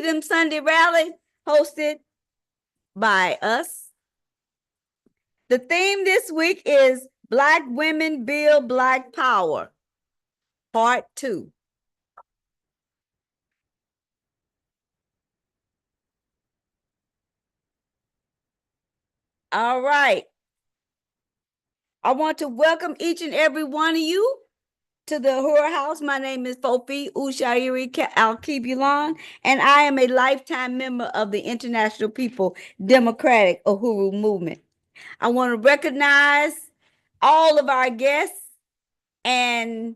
Freedom Sunday rally hosted by us. The theme this week is Black Women Build Black Power, Part 2. All right. I want to welcome each and every one of you to the Uhuru House. My name is Fofi Ushairi Al-Kibulon, and I am a lifetime member of the International People Democratic Uhuru Movement. I want to recognize all of our guests and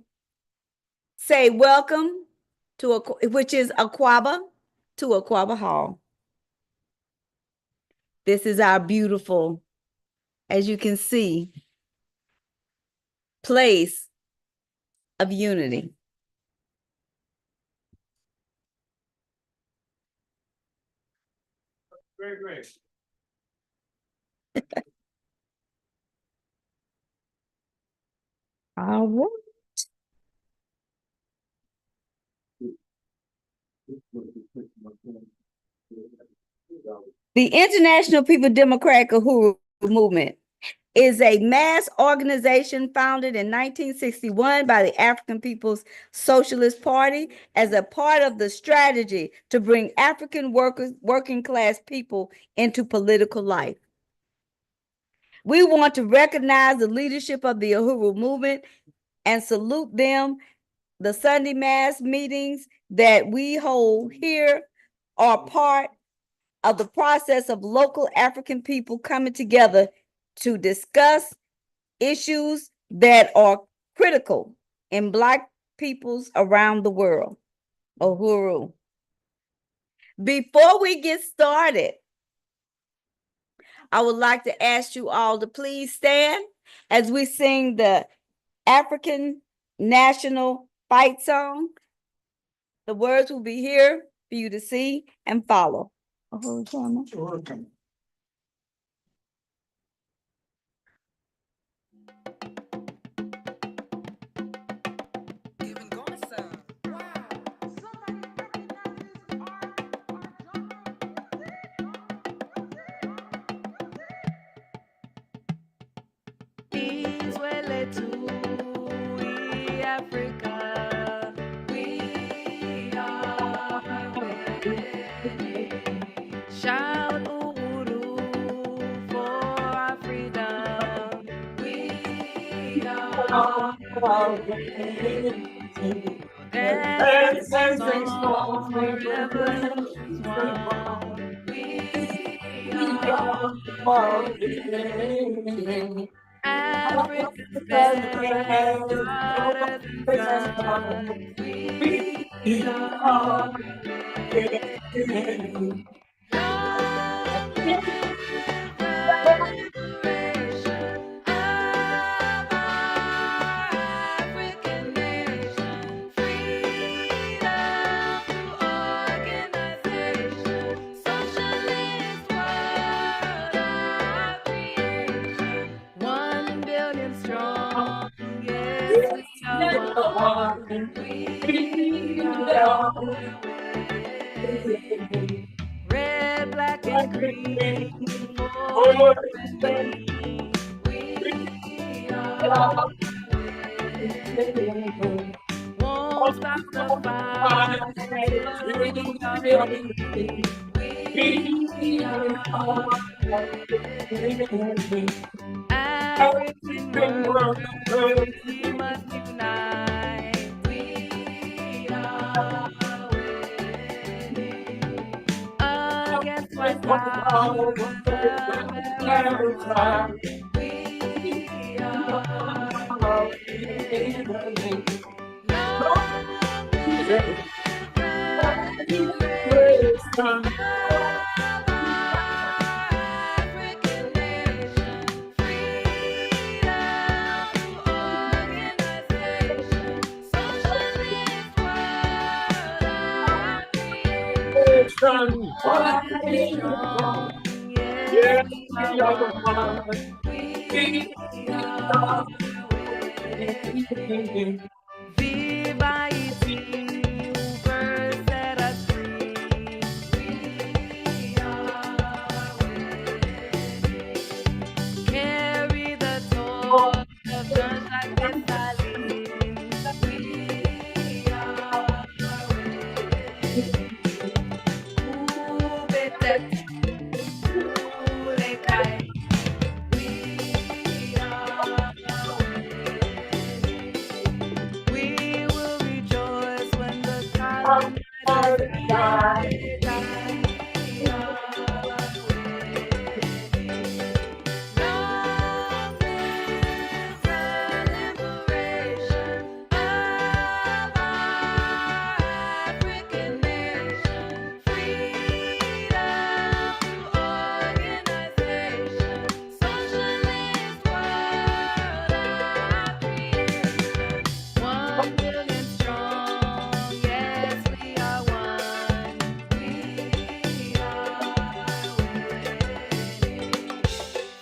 say welcome to which is Akwaaba, to Akwaaba Hall. This is our beautiful, as you can see, place of unity. Very great. All right. The International People Democratic Uhuru Movement is a mass organization founded in 1961 by the African People's Socialist Party as a part of the strategy to bring African working class people into political life. We want to recognize the leadership of the Uhuru movement and salute them. The Sunday mass meetings that we hold here are part of the process of local African people coming together to discuss issues that are critical in Black peoples around the world. Uhuru. Before we get started, I would like to ask you all to please stand as we sing the African national fight song. The words will be here for you to see and follow. Africa, we are winning. Shout Uhuru for our freedom. We are winning. Dance and song forever one. We are winning. African stand harder than sun. We are winning. Long live the liberation of our African nation. Freedom through organization. Socialist world our creation. 1 billion strong. Yes, we are one. We are winning. Red, black, and green, more than me. We are winning. Won't stop the fight till we are free. We are winning. African world, we must unite. We are winning. Against white power, America, we are winning. Long live the liberation of African nation. Freedom through organization. Socialist world our creation. One strong, yes, we are one. We are winning. Viva Haiti, who first set us free.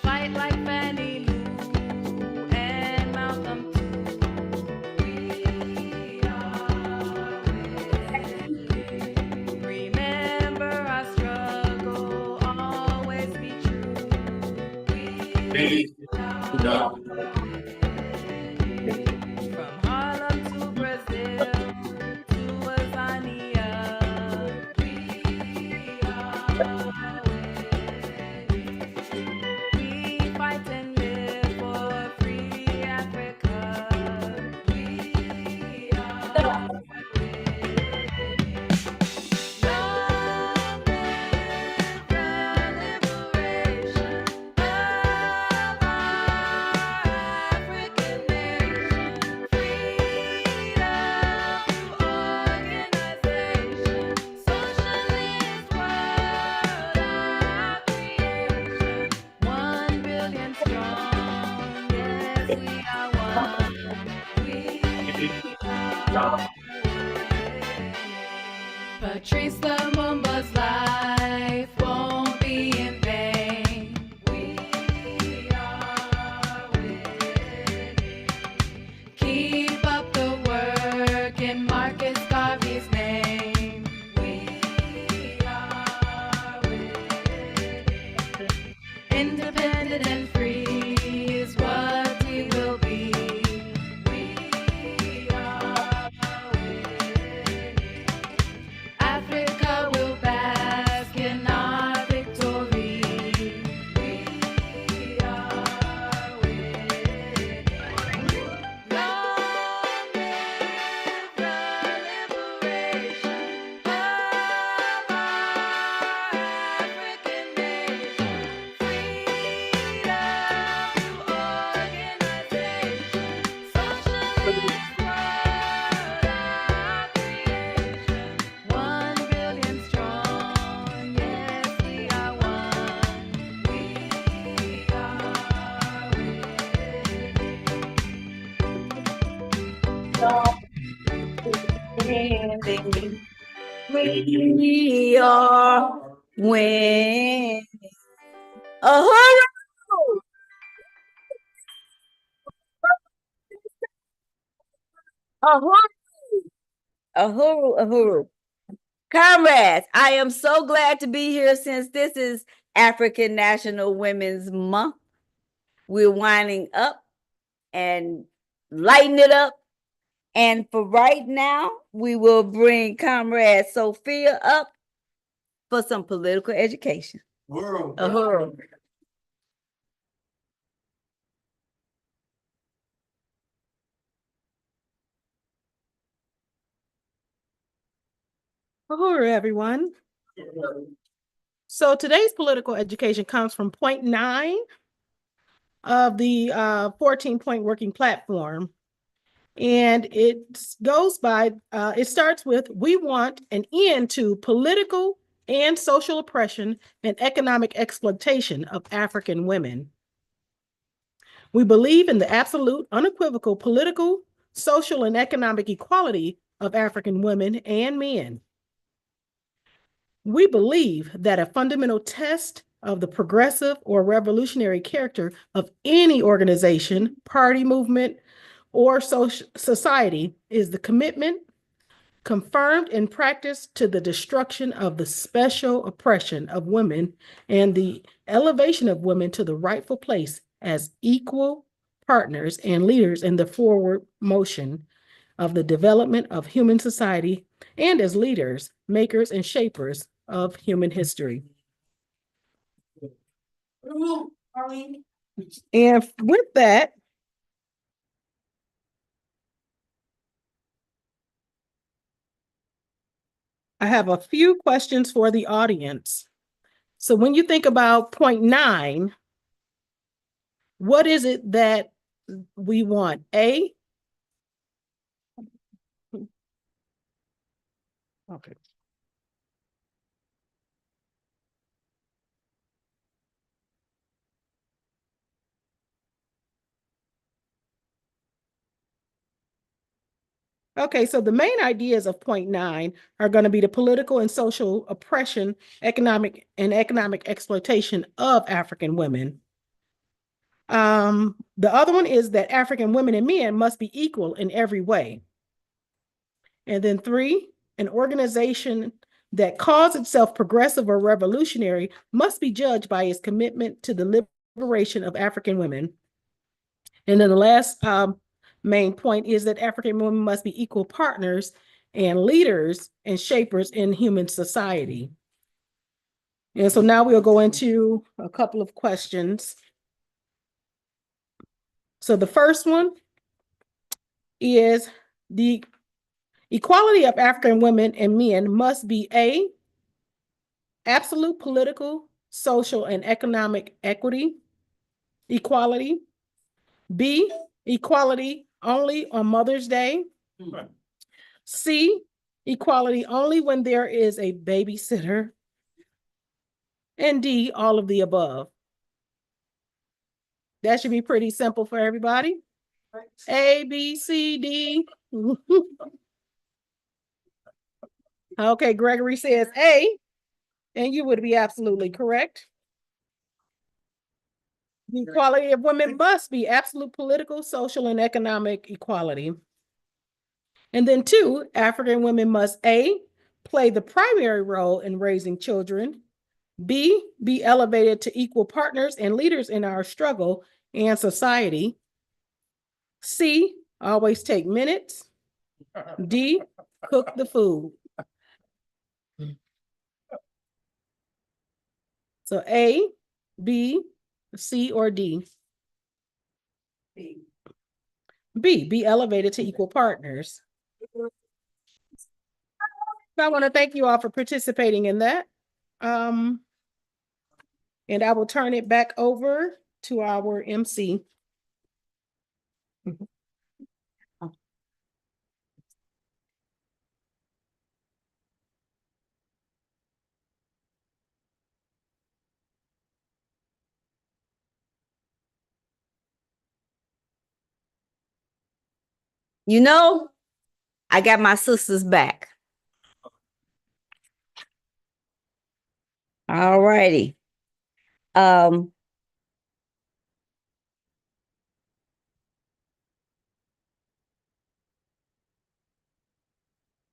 Fight like Fannie Lou and Malcolm too. We are winning. Remember our struggle, always be true. We are winning. From Harlem to Brazil to Tanzania, we are winning. We fight and live for free Africa. We are winning. Long live the liberation of our African nation. Freedom organization, socialist world, our creation. 1 billion strong, yes, we are one. We are winning. Patrice Lumumba's life won't be in vain. We are winning. Keep up the work in Marcus Garvey's name. We are winning. Independent and free is what we will be. We are winning. Africa will bask in our victory. We are winning. Long live the liberation of our African nation. Freedom organization, socialist world, our creation. 1 billion strong, yes, we are one. We are Winning. We are winning. Uhuru! Uhuru! Uhuru! Uhuru! Comrades, I am so glad to be here since this is African National Women's Month. We're winding up and lighting it up. And for right now, we will bring Comrade Sophia up for some political education. Uhuru. Hello, everyone. So today's political education comes from point 9 of the 14-point working platform. And it goes by, it starts with, we want an end to political and social oppression and economic exploitation of African women. We believe in the absolute, unequivocal political, social, and economic equality of African women and men. We believe that a fundamental test of the progressive or revolutionary character of any organization, party, movement, or society is the commitment, confirmed in practice, to the destruction of the special oppression of women and the elevation of women to the rightful place as equal partners and leaders in the forward motion of the development of human society and as leaders, makers, and shapers of human history. And with that, I have a few questions for the audience. So when you think about point 9, what is it that we want? A? Okay. Okay, so the main ideas of point 9 are going to be the political and social oppression, economic exploitation of African women. The other one is that African women and men must be equal in every way. And then 3, an organization that calls itself progressive or revolutionary must be judged by its commitment to the liberation of African women. And then the last main point is that African women must be equal partners and leaders and shapers in human society. And so now we'll go into a couple of questions. So the first one is the equality of African women and men must be A, absolute political, social, and economic equality. B, equality only on Mother's Day. C, equality only when there is a babysitter. And D, all of the above. That should be pretty simple for everybody. A, B, C, D. Okay, Gregory says A, and you would be absolutely correct. The equality of women must be absolute political, social, and economic equality. And then 2, African women must A, play the primary role in raising children, B, be elevated to equal partners and leaders in our struggle and society, C, always take minutes, D, cook the food. So A, B, C, or D? B, be elevated to equal partners. So I want to thank you all for participating in that. And I will turn it back over to our MC. You know, I got my sisters back. All righty. The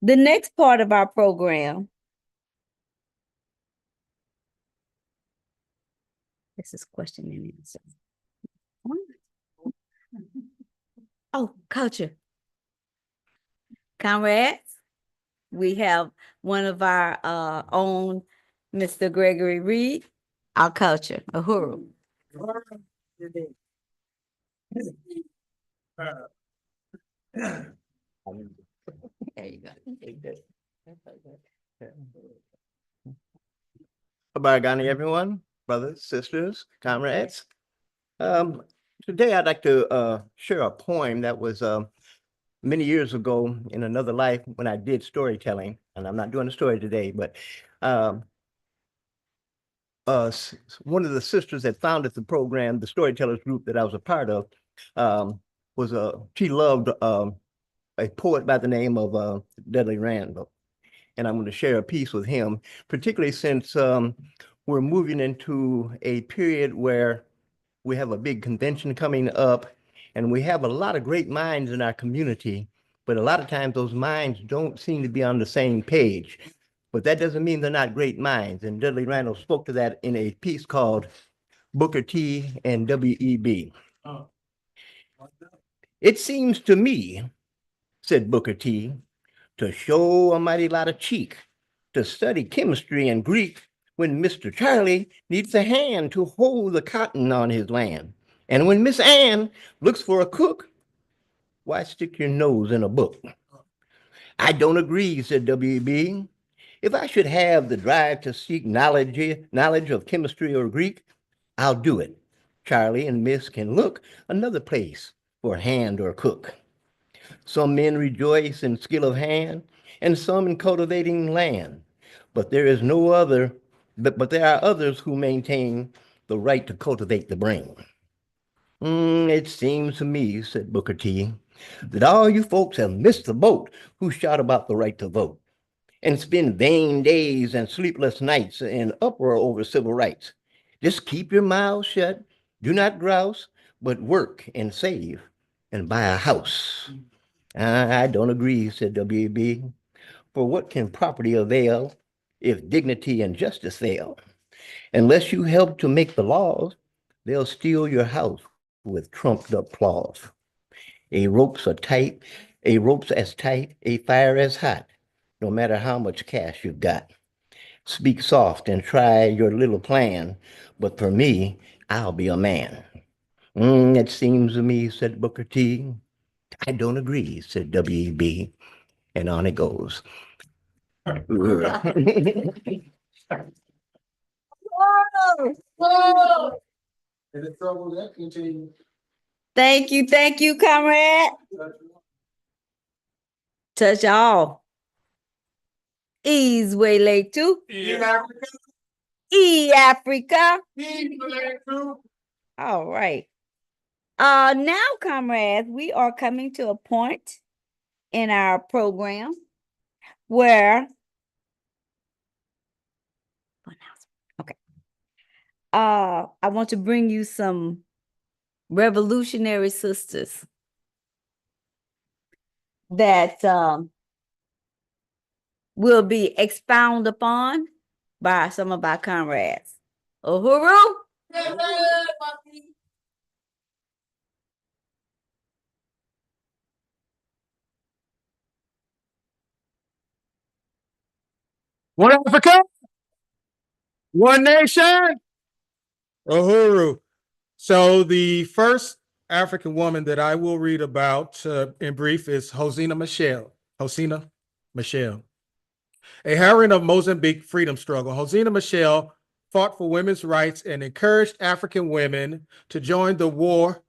next part of our program. This is question and answer. Oh, culture. Comrades, we have one of our own, Mr. Gregory Reed, our culture, Uhuru. There you go. Baragani, everyone, brothers, sisters, comrades. Today I'd like to share a poem that was many years ago in another life when I did storytelling, and I'm not doing a story today, but one of the sisters that founded the program, the storytellers group that I was a part of, she loved a poet by the name of Dudley Randall. And I'm going to share a piece with him, particularly since we're moving into a period where we have a big convention coming up, and we have a lot of great minds in our community, but a lot of times those minds don't seem to be on the same page. But that doesn't mean they're not great minds. And Dudley Randall spoke to that in a piece called Booker T and W.E.B. It seems to me, said Booker T, to show a mighty lot of cheek to study chemistry and Greek when Mr. Charlie needs a hand to hold the cotton on his land. And when Miss Ann looks for a cook, why stick your nose in a book? I don't agree, said W.E.B. If I should have the drive to seek knowledge of chemistry or Greek, I'll do it. Charlie and Miss can look another place for hand or cook. Some men rejoice in skill of hand, and some in cultivating land. But there is no other, but there are others who maintain the right to cultivate the brain. It seems to me, said Booker T, that all you folks have missed the boat who shout about the right to vote and spend vain days and sleepless nights in uproar over civil rights. Just keep your mouths shut, do not grouse, but work and save and buy a house. I don't agree, said W.E.B. For what can property avail if dignity and justice fail? Unless you help to make the laws, they'll steal your house with trumped up claws. A rope's as tight, a fire as hot, no matter how much cash you've got. Speak soft and try your little plan, but for me, I'll be a man. It seems to me, said Booker T. I don't agree, said W.E.B. And on it goes. Thank you, comrade. Touch all. E's way late too. E Africa. All right. Now, comrades, we are coming to a point in our program where okay. I want to bring you some revolutionary sisters that will be expounded upon by some of our comrades. Uhuru. One Africa, one nation, Uhuru. So the first African woman that I will read about in brief is Hosina Michelle. Hosina Michelle, a heroine of Mozambique freedom struggle. Hosina Michelle fought for women's rights and encouraged African women to join the war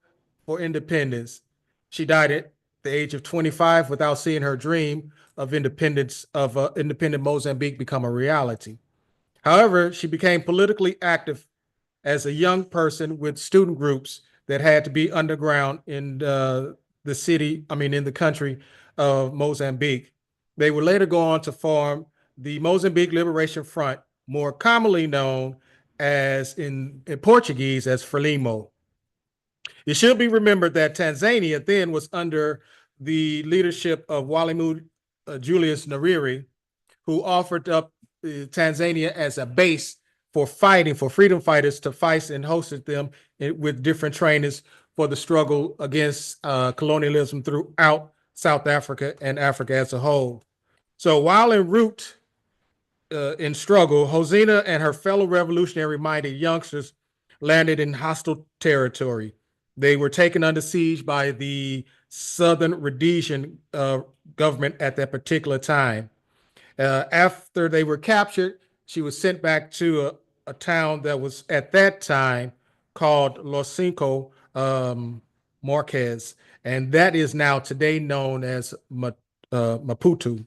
for independence. She died at the age of 25 without seeing her dream of independence of independent Mozambique become a reality. However, she became politically active as a young person with student groups that had to be underground in the country of Mozambique. They would later go on to form the Mozambique Liberation Front, more commonly known as in Portuguese as Frelimo. It should be remembered that Tanzania then was under the leadership of Mwalimu Julius Nyerere, who offered up Tanzania as a base for fighting, for freedom fighters to fight, and hosted them with different trainers for the struggle against colonialism throughout South Africa and Africa as a whole. So while en route in struggle, Hosina and her fellow revolutionary-minded youngsters landed in hostile territory. They were taken under siege by the Southern Rhodesian government at that particular time. After they were captured, she was sent back to a town that was at that time called Los Cinco Marques, and that is now today known as Maputo.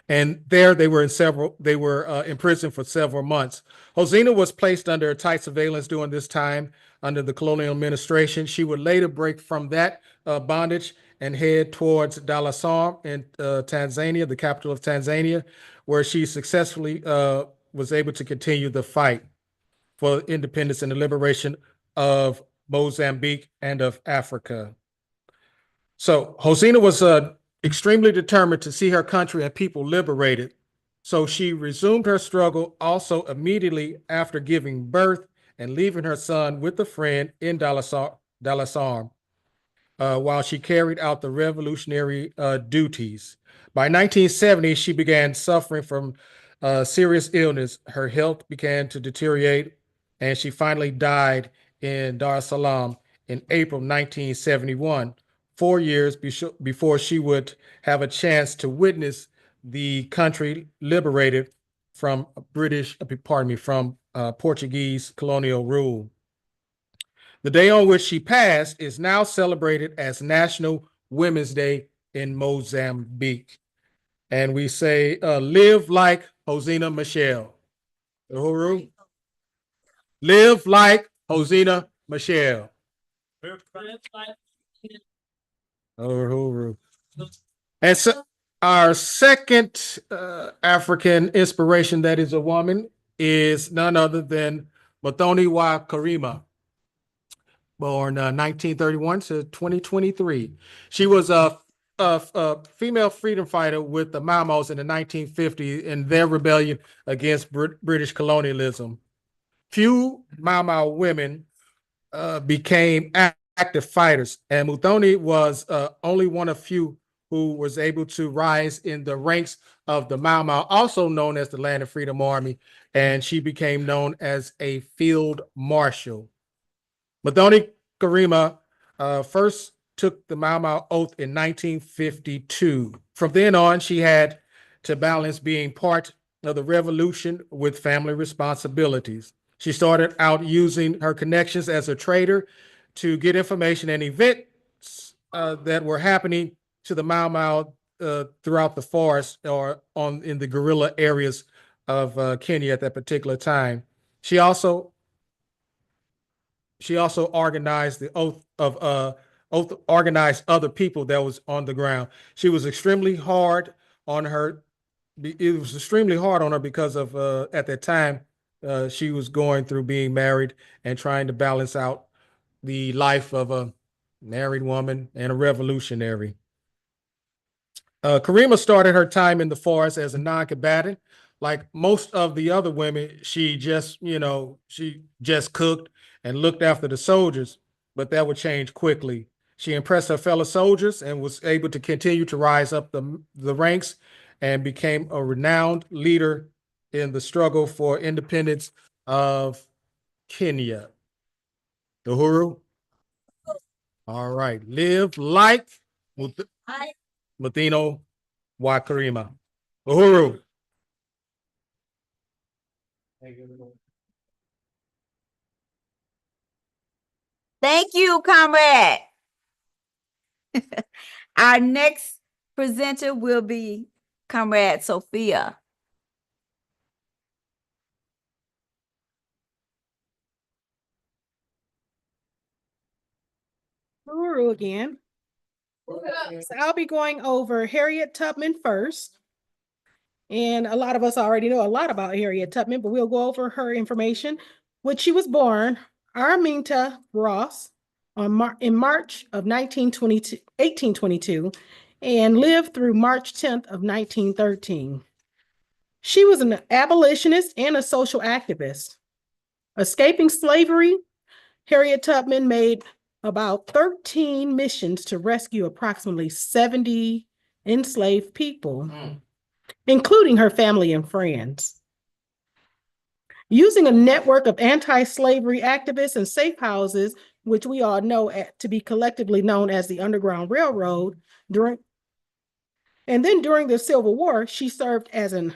And there they were in prison for several months. Hosina was placed under tight surveillance during this time under the colonial administration. She would later break from that bondage and head towards Dar es Salaam in Tanzania, the capital of Tanzania, where she successfully was able to continue the fight for independence and the liberation of Mozambique and of Africa. So Hosina was extremely determined to see her country and people liberated. So she resumed her struggle also immediately after giving birth and leaving her son with a friend in Dar es Salaam while she carried out the revolutionary duties. By 1970, she began suffering from serious illness. Her health began to deteriorate, and she finally died in Dar es Salaam in April 1971, 4 years before she would have a chance to witness the country liberated from Portuguese colonial rule. The day on which she passed is now celebrated as National Women's Day in Mozambique. And we say, live like Hosina Michelle. Uhuru. Live like Hosina Michelle. Uhuru. And so our second African inspiration that is a woman is none other than Muthoni wa Karima, born 1931 to 2023. She was a female freedom fighter with the Mau Maus in the 1950s in their rebellion against British colonialism. Few Mau Mau women became active fighters, and Muthoni was only one of few who was able to rise in the ranks of the Mau Mau, also known as the Land of Freedom Army, and she became known as a field marshal. Muthoni Karima first took the Mau Mau oath in 1952. From then on, she had to balance being part of the revolution with family responsibilities. She started out using her connections as a trader to get information and events that were happening to the Mau Mau throughout the forest or in the guerrilla areas of Kenya at that particular time. She also organized the organized other people that was on the ground. She was extremely hard on her. It was extremely hard on her because of at that time she was going through being married and trying to balance out the life of a married woman and a revolutionary. Karima started her time in the forest as a non-combatant. Like most of the other women, she just cooked and looked after the soldiers, but that would change quickly. She impressed her fellow soldiers and was able to continue to rise up the ranks and became a renowned leader in the struggle for independence of Kenya. Uhuru? All right. Live like Muthoni wa Karima. Uhuru. Thank you, comrade. Our next presenter will be Comrade Sophia. Uhuru again. So I'll be going over Harriet Tubman first. And a lot of us already know a lot about Harriet Tubman, but we'll go over her information. When she was born, Araminta Ross, in March of 1822, and lived through March 10th of 1913. She was an abolitionist and a social activist. Escaping slavery, Harriet Tubman made about 13 missions to rescue approximately 70 enslaved people, including her family and friends. Using a network of anti-slavery activists and safe houses, which we all know to be collectively known as the Underground Railroad, during the Civil War, she served as an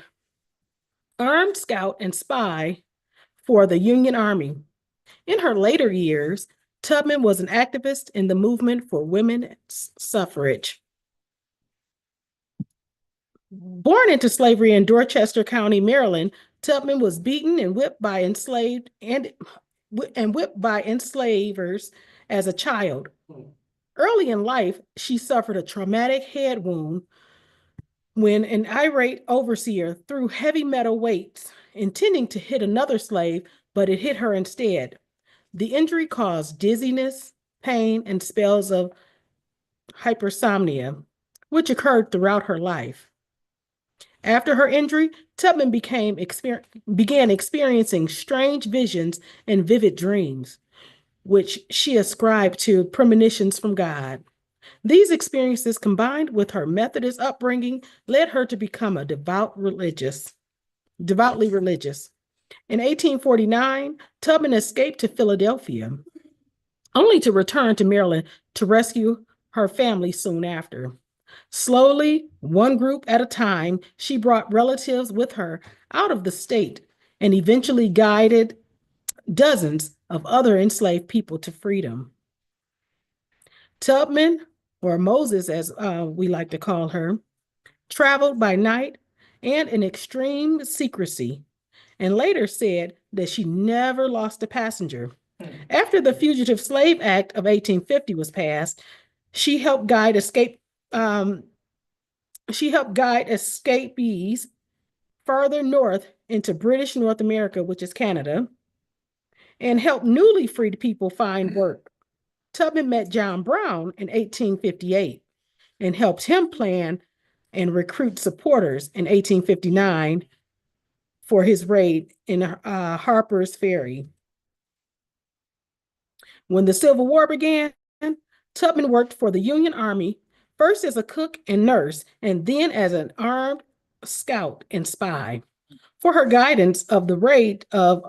armed scout and spy for the Union Army. In her later years, Tubman was an activist in the movement for women's suffrage. Born into slavery in Dorchester County, Maryland, Tubman was beaten and whipped by enslavers as a child. Early in life, she suffered a traumatic head wound when an irate overseer threw heavy metal weights intending to hit another slave, but it hit her instead. The injury caused dizziness, pain, and spells of hypersomnia, which occurred throughout her life. After her injury, Tubman began experiencing strange visions and vivid dreams, which she ascribed to premonitions from God. These experiences, combined with her Methodist upbringing, led her to become a devoutly religious. In 1849, Tubman escaped to Philadelphia, only to return to Maryland to rescue her family soon after. Slowly, one group at a time, she brought relatives with her out of the state and eventually guided dozens of other enslaved people to freedom. Tubman, or Moses as we like to call her, traveled by night and in extreme secrecy, and later said that she never lost a passenger. After the Fugitive Slave Act of 1850 was passed, she helped guide escapees further north into British North America, which is Canada, and helped newly freed people find work. Tubman met John Brown in 1858 and helped him plan and recruit supporters in 1859 for his raid in Harper's Ferry. When the Civil War began, Tubman worked for the Union Army, first as a cook and nurse, and then as an armed scout and spy. For her guidance of the raid of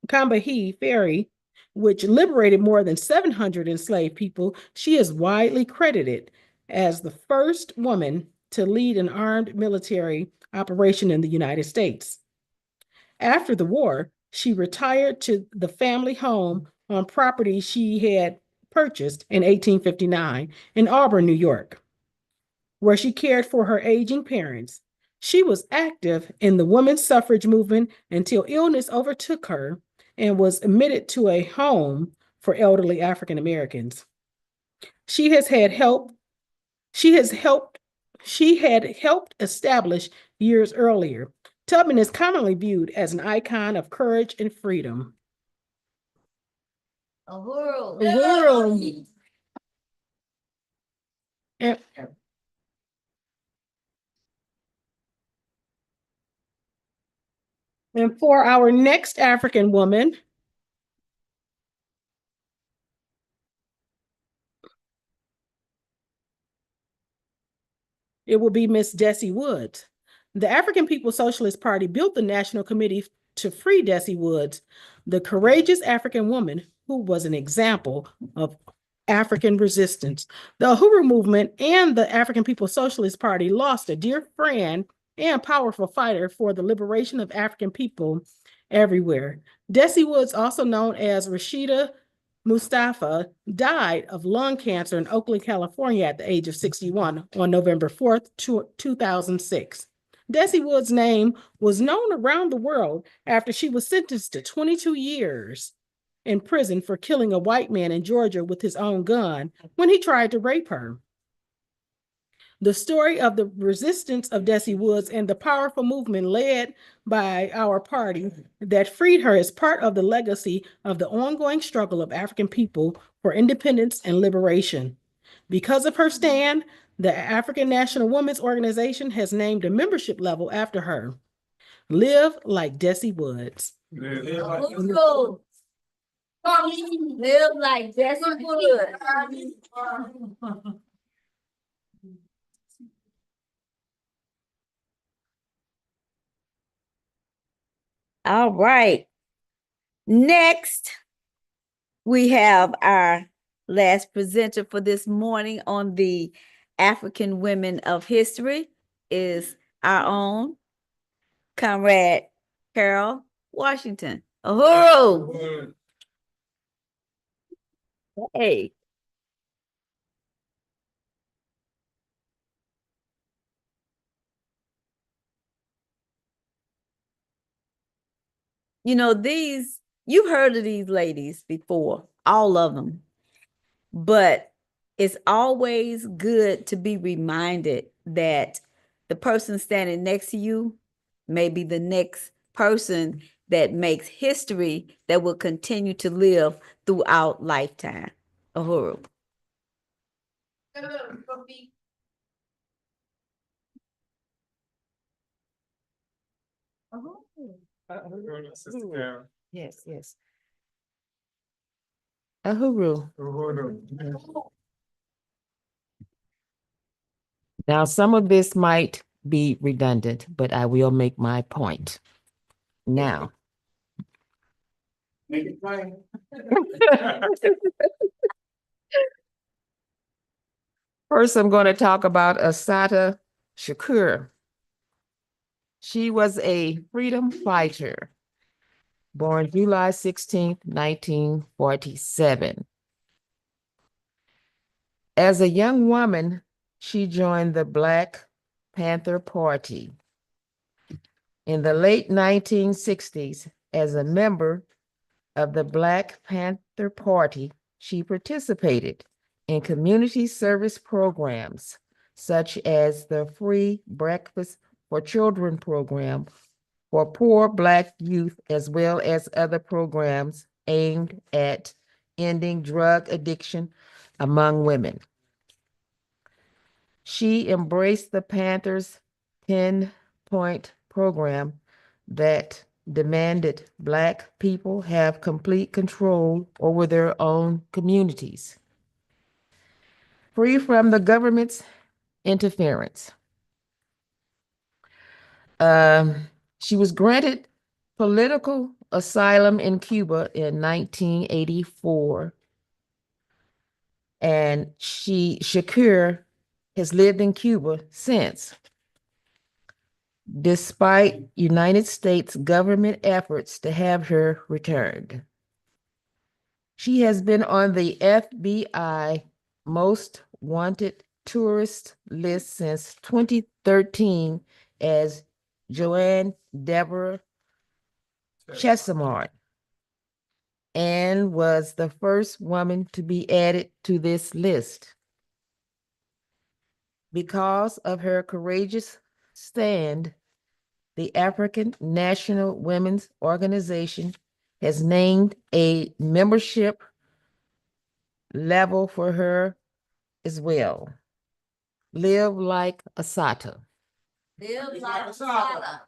Combahee Ferry, which liberated more than 700 enslaved people, she is widely credited as the first woman to lead an armed military operation in the United States. After the war, she retired to the family home on property she had purchased in 1859 in Auburn, New York, where she cared for her aging parents. She was active in the women's suffrage movement until illness overtook her and was admitted to a home for elderly African Americans. She had helped establish years earlier. Tubman is commonly viewed as an icon of courage and freedom. Uhuru. And, and for our next African woman, it will be Miss Desi Woods. The African People's Socialist Party built the National Committee to free Desi Woods, the courageous African woman who was an example of African resistance. The Uhuru movement and the African People's Socialist Party lost a dear friend and powerful fighter for the liberation of African people everywhere. Desi Woods, also known as Rashida Mustafa, died of lung cancer in Oakland, California at the age of 61 on November 4th, 2006. Desi Woods' name was known around the world after she was sentenced to 22 years in prison for killing a white man in Georgia with his own gun when he tried to rape her. The story of the resistance of Desi Woods and the powerful movement led by our party that freed her is part of the legacy of the ongoing struggle of African people for independence and liberation. Because of her stand, the African National Women's Organization has named a membership level after her. Live like Desi Woods. Uhuru. Live like Desi Woods. All right. Next, we have our last presenter for this morning on the African Women of History is our own Comrade Carol Washington. Uhuru. Hey. You know, you've heard of these ladies before, all of them, but it's always good to be reminded that the person standing next to you may be the next person that makes history that will continue to live throughout lifetime. Uhuru. Yes, yes. Uhuru. Now, some of this might be redundant, but I will make my point. Now. Make it plain. First, I'm going to talk about Assata Shakur. She was a freedom fighter, born July 16th, 1947. As a young woman, she joined the Black Panther Party. In the late 1960s, as a member of the Black Panther Party, she participated in community service programs such as the Free Breakfast for Children program for poor Black youth, as well as other programs aimed at ending drug addiction among women. She embraced the Panthers' 10-point program that demanded Black people have complete control over their own communities, free from the government's interference. She was granted political asylum in Cuba in 1984, and Shakur has lived in Cuba since, despite United States government efforts to have her returned. She has been on the FBI Most Wanted Tourist list since 2013 as Joanne Deborah Chesimard, and was the first woman to be added to this list. Because of her courageous stand, the African National Women's Organization has named a membership level for her as well. Live like Assata. Live like Assata.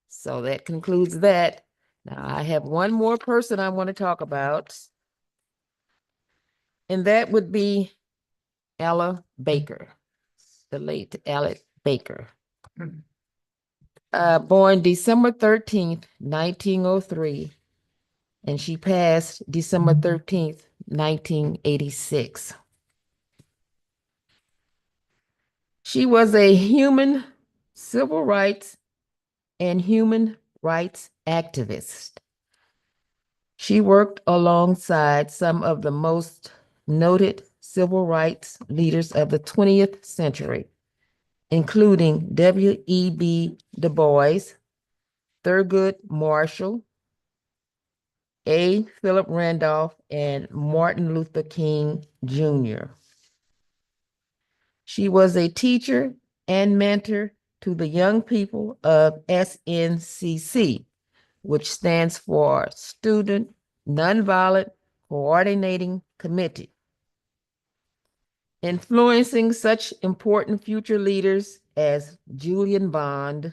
So that concludes that. Now I have one more person I want to talk about, and that would be Ella Baker, the late Ella Baker. Born December 13th, 1903, and she passed December 13th, 1986. She was a human civil rights and human rights activist. She worked alongside some of the most noted civil rights leaders of the 20th century, including W.E.B. Du Bois, Thurgood Marshall, A. Philip Randolph, and Martin Luther King Jr. She was a teacher and mentor to the young people of SNCC, which stands for Student Nonviolent Coordinating Committee, influencing such important future leaders as Julian Bond,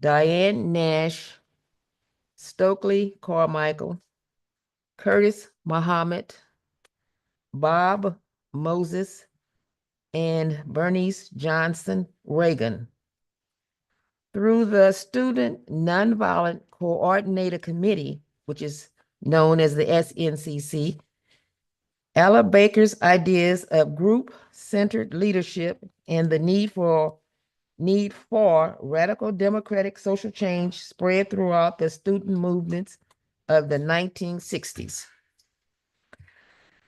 Diane Nash, Stokely Carmichael, Curtis Muhammad, Bob Moses, and Bernice Johnson Reagan. Through the Student Nonviolent Coordinator Committee, which is known as the SNCC, Ella Baker's ideas of group-centered leadership and the need for radical democratic social change spread throughout the student movements of the 1960s.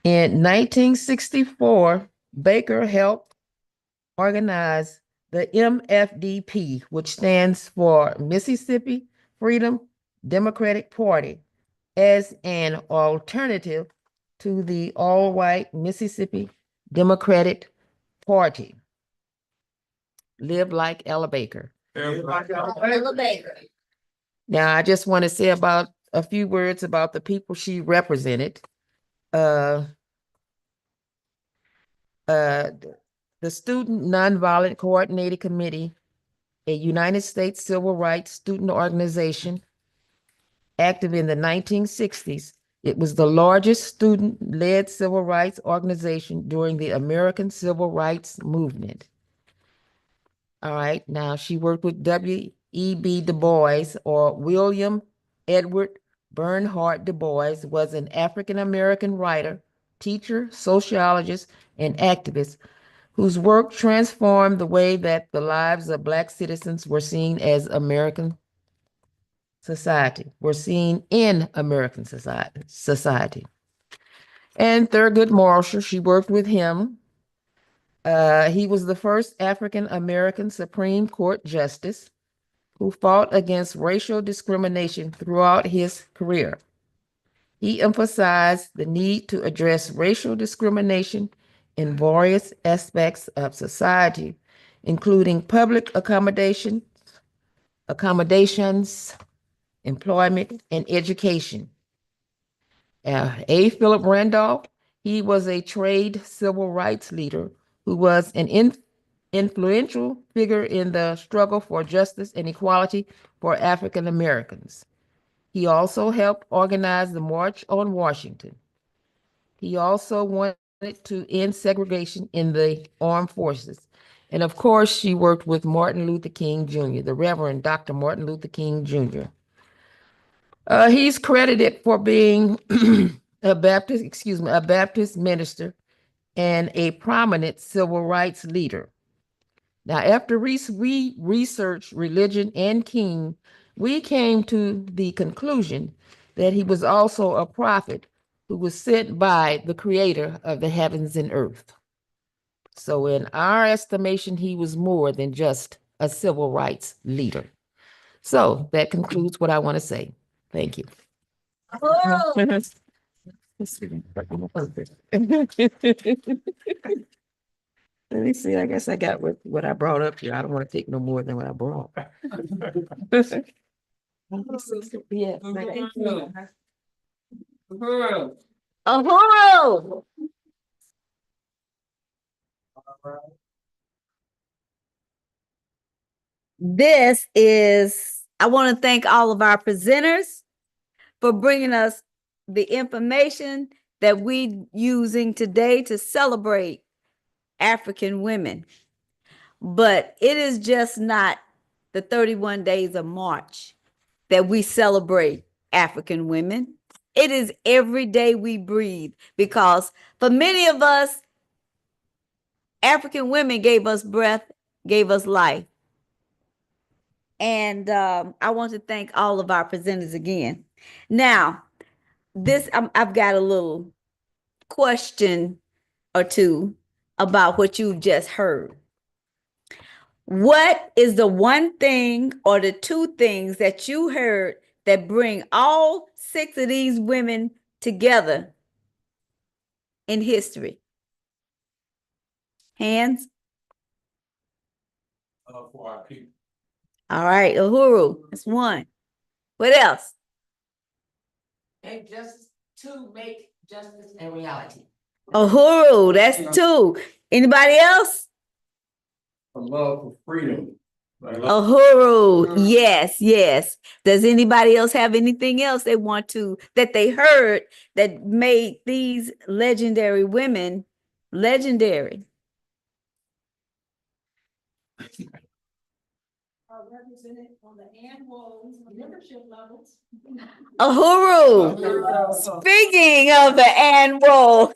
In 1964, Baker helped organize the MFDP, which stands for Mississippi Freedom Democratic Party, as an alternative to the all-white Mississippi Democratic Party. Live like Ella Baker. Ella Baker. Now, I just want to say about a few words about the people she represented. The Student Nonviolent Coordinating Committee, a United States civil rights student organization active in the 1960s. It was the largest student-led civil rights organization during the American Civil Rights Movement. All right, now she worked with W.E.B. Du Bois, or William Edward Bernhardt Du Bois, was an African-American writer, teacher, sociologist, and activist whose work transformed the way that the lives of Black citizens were seen as American society, were seen in American society. And Thurgood Marshall, she worked with him. He was the first African-American Supreme Court justice who fought against racial discrimination throughout his career. He emphasized the need to address racial discrimination in various aspects of society, including public accommodations, employment, and education. A. Philip Randolph, he was a trade civil rights leader who was an influential figure in the struggle for justice and equality for African Americans. He also helped organize the March on Washington. He also wanted to end segregation in the armed forces. And of course, she worked with Martin Luther King Jr., the Reverend Dr. Martin Luther King Jr. He's credited for being a Baptist minister and a prominent civil rights leader. Now, after we researched religion and King, we came to the conclusion that he was also a prophet who was sent by the creator of the heavens and earth. So in our estimation, he was more than just a civil rights leader. So that concludes what I want to say. Thank you. Let me see, I guess I got what I brought up here. I don't want to take no more than what I brought. Yeah. Uhuru. I want to thank all of our presenters for bringing us the information that we using today to celebrate African women. But it is just not the 31 days of March that we celebrate African women. It is every day we breathe, because for many of us, African women gave us breath, gave us life. And I want to thank all of our presenters again. Now, I've got a little question or two about what you just heard. What is the one thing or the two things that you heard that bring all 6 of these women together in history? Hands? For our people. All right, Uhuru, that's one. What else? And just to make justice a reality. Uhuru, that's 2. Anybody else? A love for freedom. Uhuru, yes, yes. Does anybody else have anything else that they heard that made these legendary women legendary? Represented on the annual membership levels. Uhuru, speaking of the annual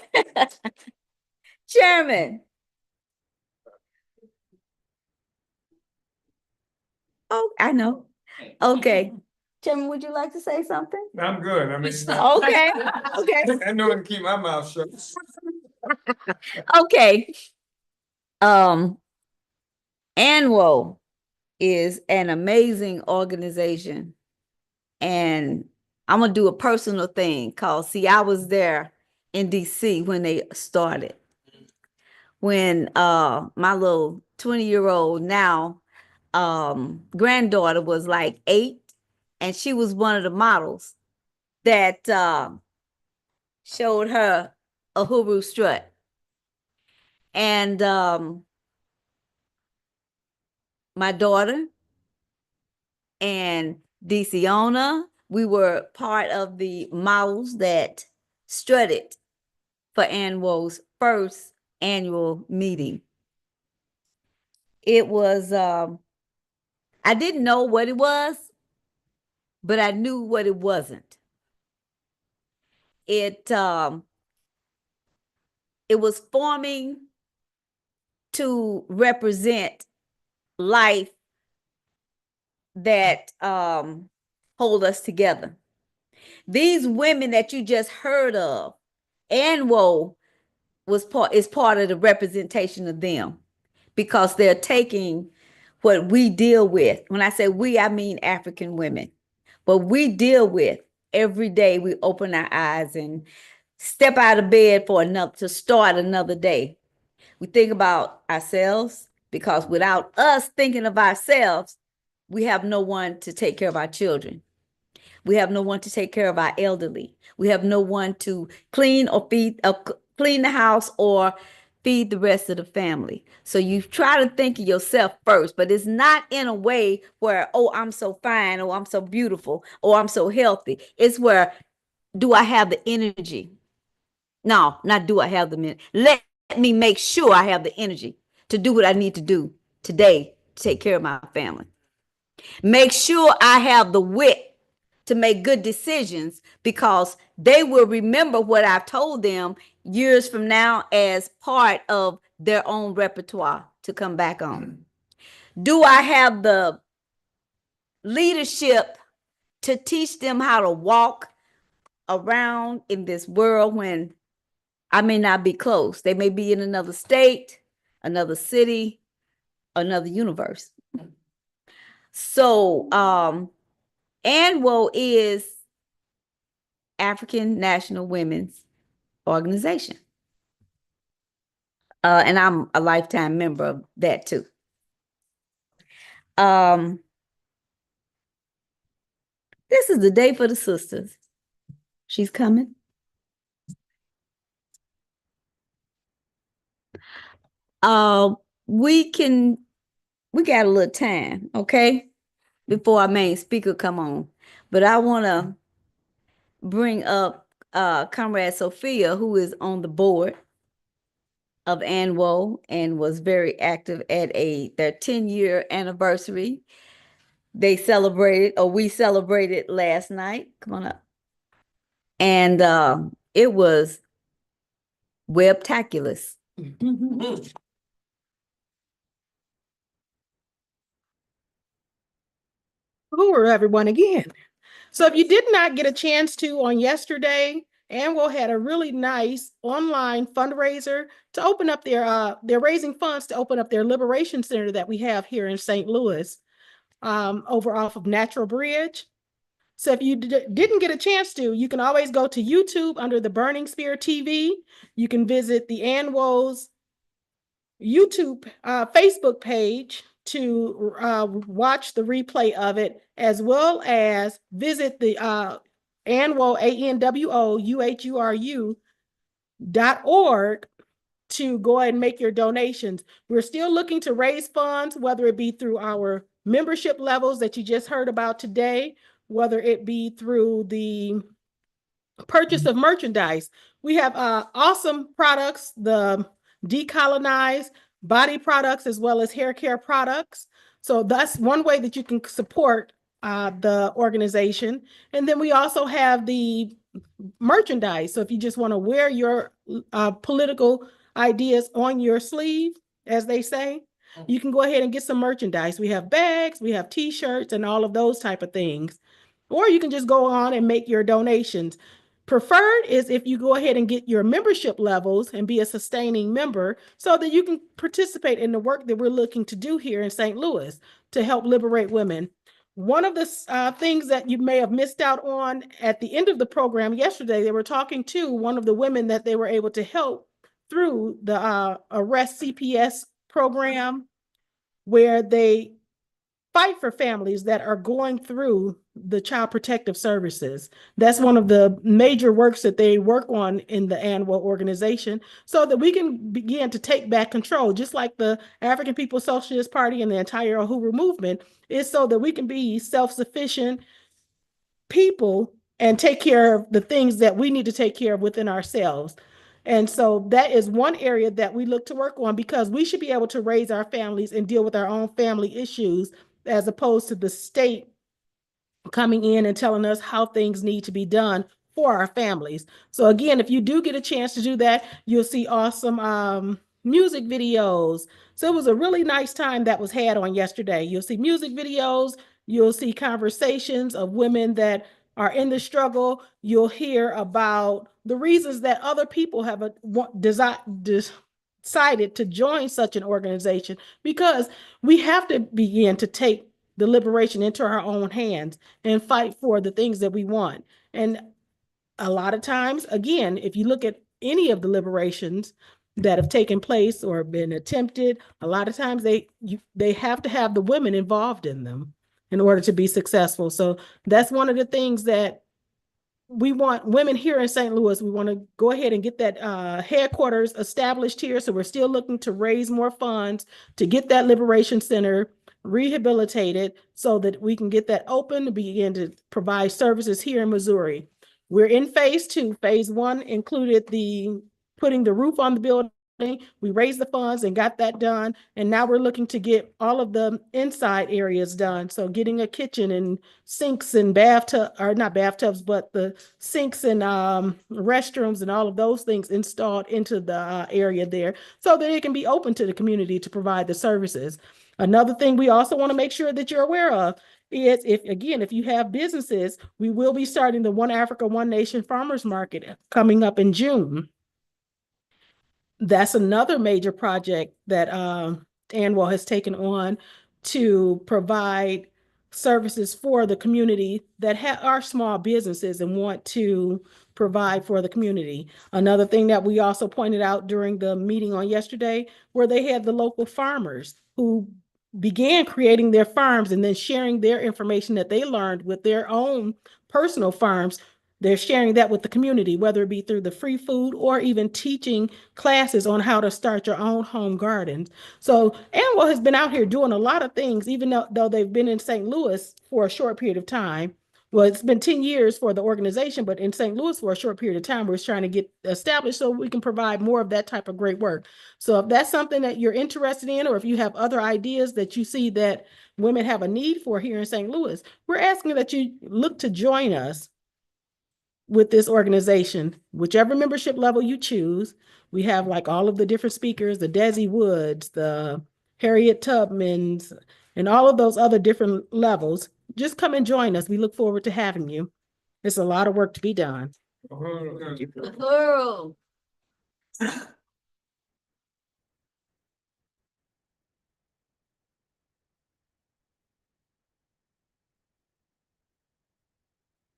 chairman. Oh, I know. Okay. Chairman, would you like to say something? I'm good. I mean, Okay, okay, I know to keep my mouth shut. okay. ANWO is an amazing organization. And I'm gonna do a personal thing called, see, I was there in DC when they started. When my little 20-year-old now granddaughter was like 8, and she was one of the models that showed her a Uhuru strut. And my daughter and Deciona, we were part of the models that strutted for ANWO's first annual meeting. It was, I didn't know what it was, but I knew what it wasn't. It it was forming to represent life that hold us together. These women that you just heard of, ANWO is part of the representation of them, because they're taking what we deal with. When I say we, I mean African women. But we deal with every day. We open our eyes and step out of bed to start another day. We think about ourselves, because without us thinking of ourselves, we have no one to take care of our children. We have no one to take care of our elderly. We have no one to clean the house or feed the rest of the family. So you try to think of yourself first, but it's not in a way where, oh, I'm so fine, or I'm so beautiful, or I'm so healthy. It's where, do I have the energy? No, not do I have the energy. Let me make sure I have the energy to do what I need to do today to take care of my family. Make sure I have the wit to make good decisions, because they will remember what I've told them years from now as part of their own repertoire to come back on. Do I have the leadership to teach them how to walk around in this world when I may not be close? They may be in another state, another city, another universe. So, ANWO is African National Women's Organization. And I'm a lifetime member of that too. This is the day for the sisters. She's coming. We got a little time, okay, before our main speaker come on. But I want to bring up Comrade Sophia, who is on the board of ANWO and was very active at their 10-year anniversary. We celebrated last night. Come on up. And it was webtaculous. Hello, everyone, again. So if you did not get a chance to on yesterday, ANWO had a really nice online fundraiser to open up they're raising funds to open up their Liberation Center that we have here in St. Louis, over off of Natural Bridge. So if you didn't get a chance to, you can always go to YouTube under the Burning Spear TV. You can visit the ANWO's YouTube, Facebook page to watch the replay of it, as well as visit the ANWO, ANWOUHURU.org to go ahead and make your donations. We're still looking to raise funds, whether it be through our membership levels that you just heard about today, whether it be through the purchase of merchandise. We have awesome products, the decolonized body products, as well as hair care products. So that's one way that you can support the organization. And then we also have the merchandise. So if you just want to wear your political ideas on your sleeve, as they say, you can go ahead and get some merchandise. We have bags, we have t-shirts, and all of those type of things. Or you can just go on and make your donations. Preferred is if you go ahead and get your membership levels and be a sustaining member, so that you can participate in the work that we're looking to do here in St. Louis to help liberate women. One of the things that you may have missed out on at the end of the program yesterday, they were talking to one of the women that they were able to help through the Arrest CPS program, where they fight for families that are going through the Child Protective Services. That's one of the major works that they work on in the ANWO organization, so that we can begin to take back control, just like the African People's Socialist Party and the entire Uhuru movement is, so that we can be self-sufficient people and take care of the things that we need to take care of within ourselves. And so that is one area that we look to work on, because we should be able to raise our families and deal with our own family issues, as opposed to the state coming in and telling us how things need to be done for our families. So again, if you do get a chance to do that, you'll see awesome music videos. So it was a really nice time that was had on yesterday. You'll see music videos, you'll see conversations of women that are in the struggle. You'll hear about the reasons that other people have decided to join such an organization, because we have to begin to take the liberation into our own hands and fight for the things that we want. And a lot of times, again, if you look at any of the liberations that have taken place or been attempted, a lot of times they have to have the women involved in them in order to be successful. So that's one of the things that we want women here in St. Louis. We want to go ahead and get that headquarters established here. So we're still looking to raise more funds to get that Liberation Center rehabilitated so that we can get that open to begin to provide services here in Missouri. We're in phase 2. Phase 1 included putting the roof on the building. We raised the funds and got that done. And now we're looking to get all of the inside areas done. So getting a kitchen and sinks and not bathtubs, but the sinks and restrooms and all of those things installed into the area there so that it can be open to the community to provide the services. Another thing we also want to make sure that you're aware of is if you have businesses, we will be starting the One Africa, One Nation Farmers Market coming up in June. That's another major project that Anwell has taken on to provide services for the community that are small businesses and want to provide for the community. Another thing that we also pointed out during the meeting on yesterday, where they had the local farmers who began creating their farms and then sharing their information that they learned with their own personal farms. They're sharing that with the community, whether it be through the free food or even teaching classes on how to start your own home gardens. So Anwell has been out here doing a lot of things, even though they've been in St. Louis for a short period of time. Well, it's been 10 years for the organization, but in St. Louis for a short period of time, we're trying to get established so we can provide more of that type of great work. So if that's something that you're interested in, or if you have other ideas that you see that women have a need for here in St. Louis, we're asking that you look to join us with this organization, whichever membership level you choose. We have like all of the different speakers, the Desi Woods, the Harriet Tubmans, and all of those other different levels. Just come and join us. We look forward to having you. It's a lot of work to be done. Oh.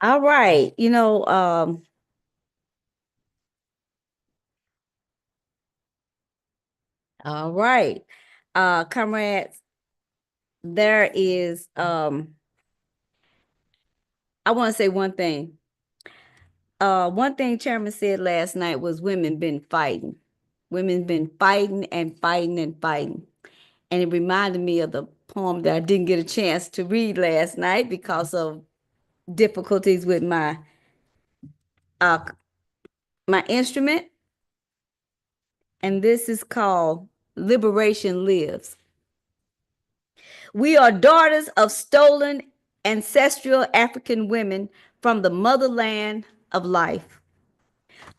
All right, all right, comrades, there is, I want to say one thing. One thing Chairman said last night was women been fighting. Women been fighting and fighting and fighting. And it reminded me of the poem that I didn't get a chance to read last night because of difficulties with my instrument. And this is called Liberation Lives. We are daughters of stolen ancestral African women from the motherland of life.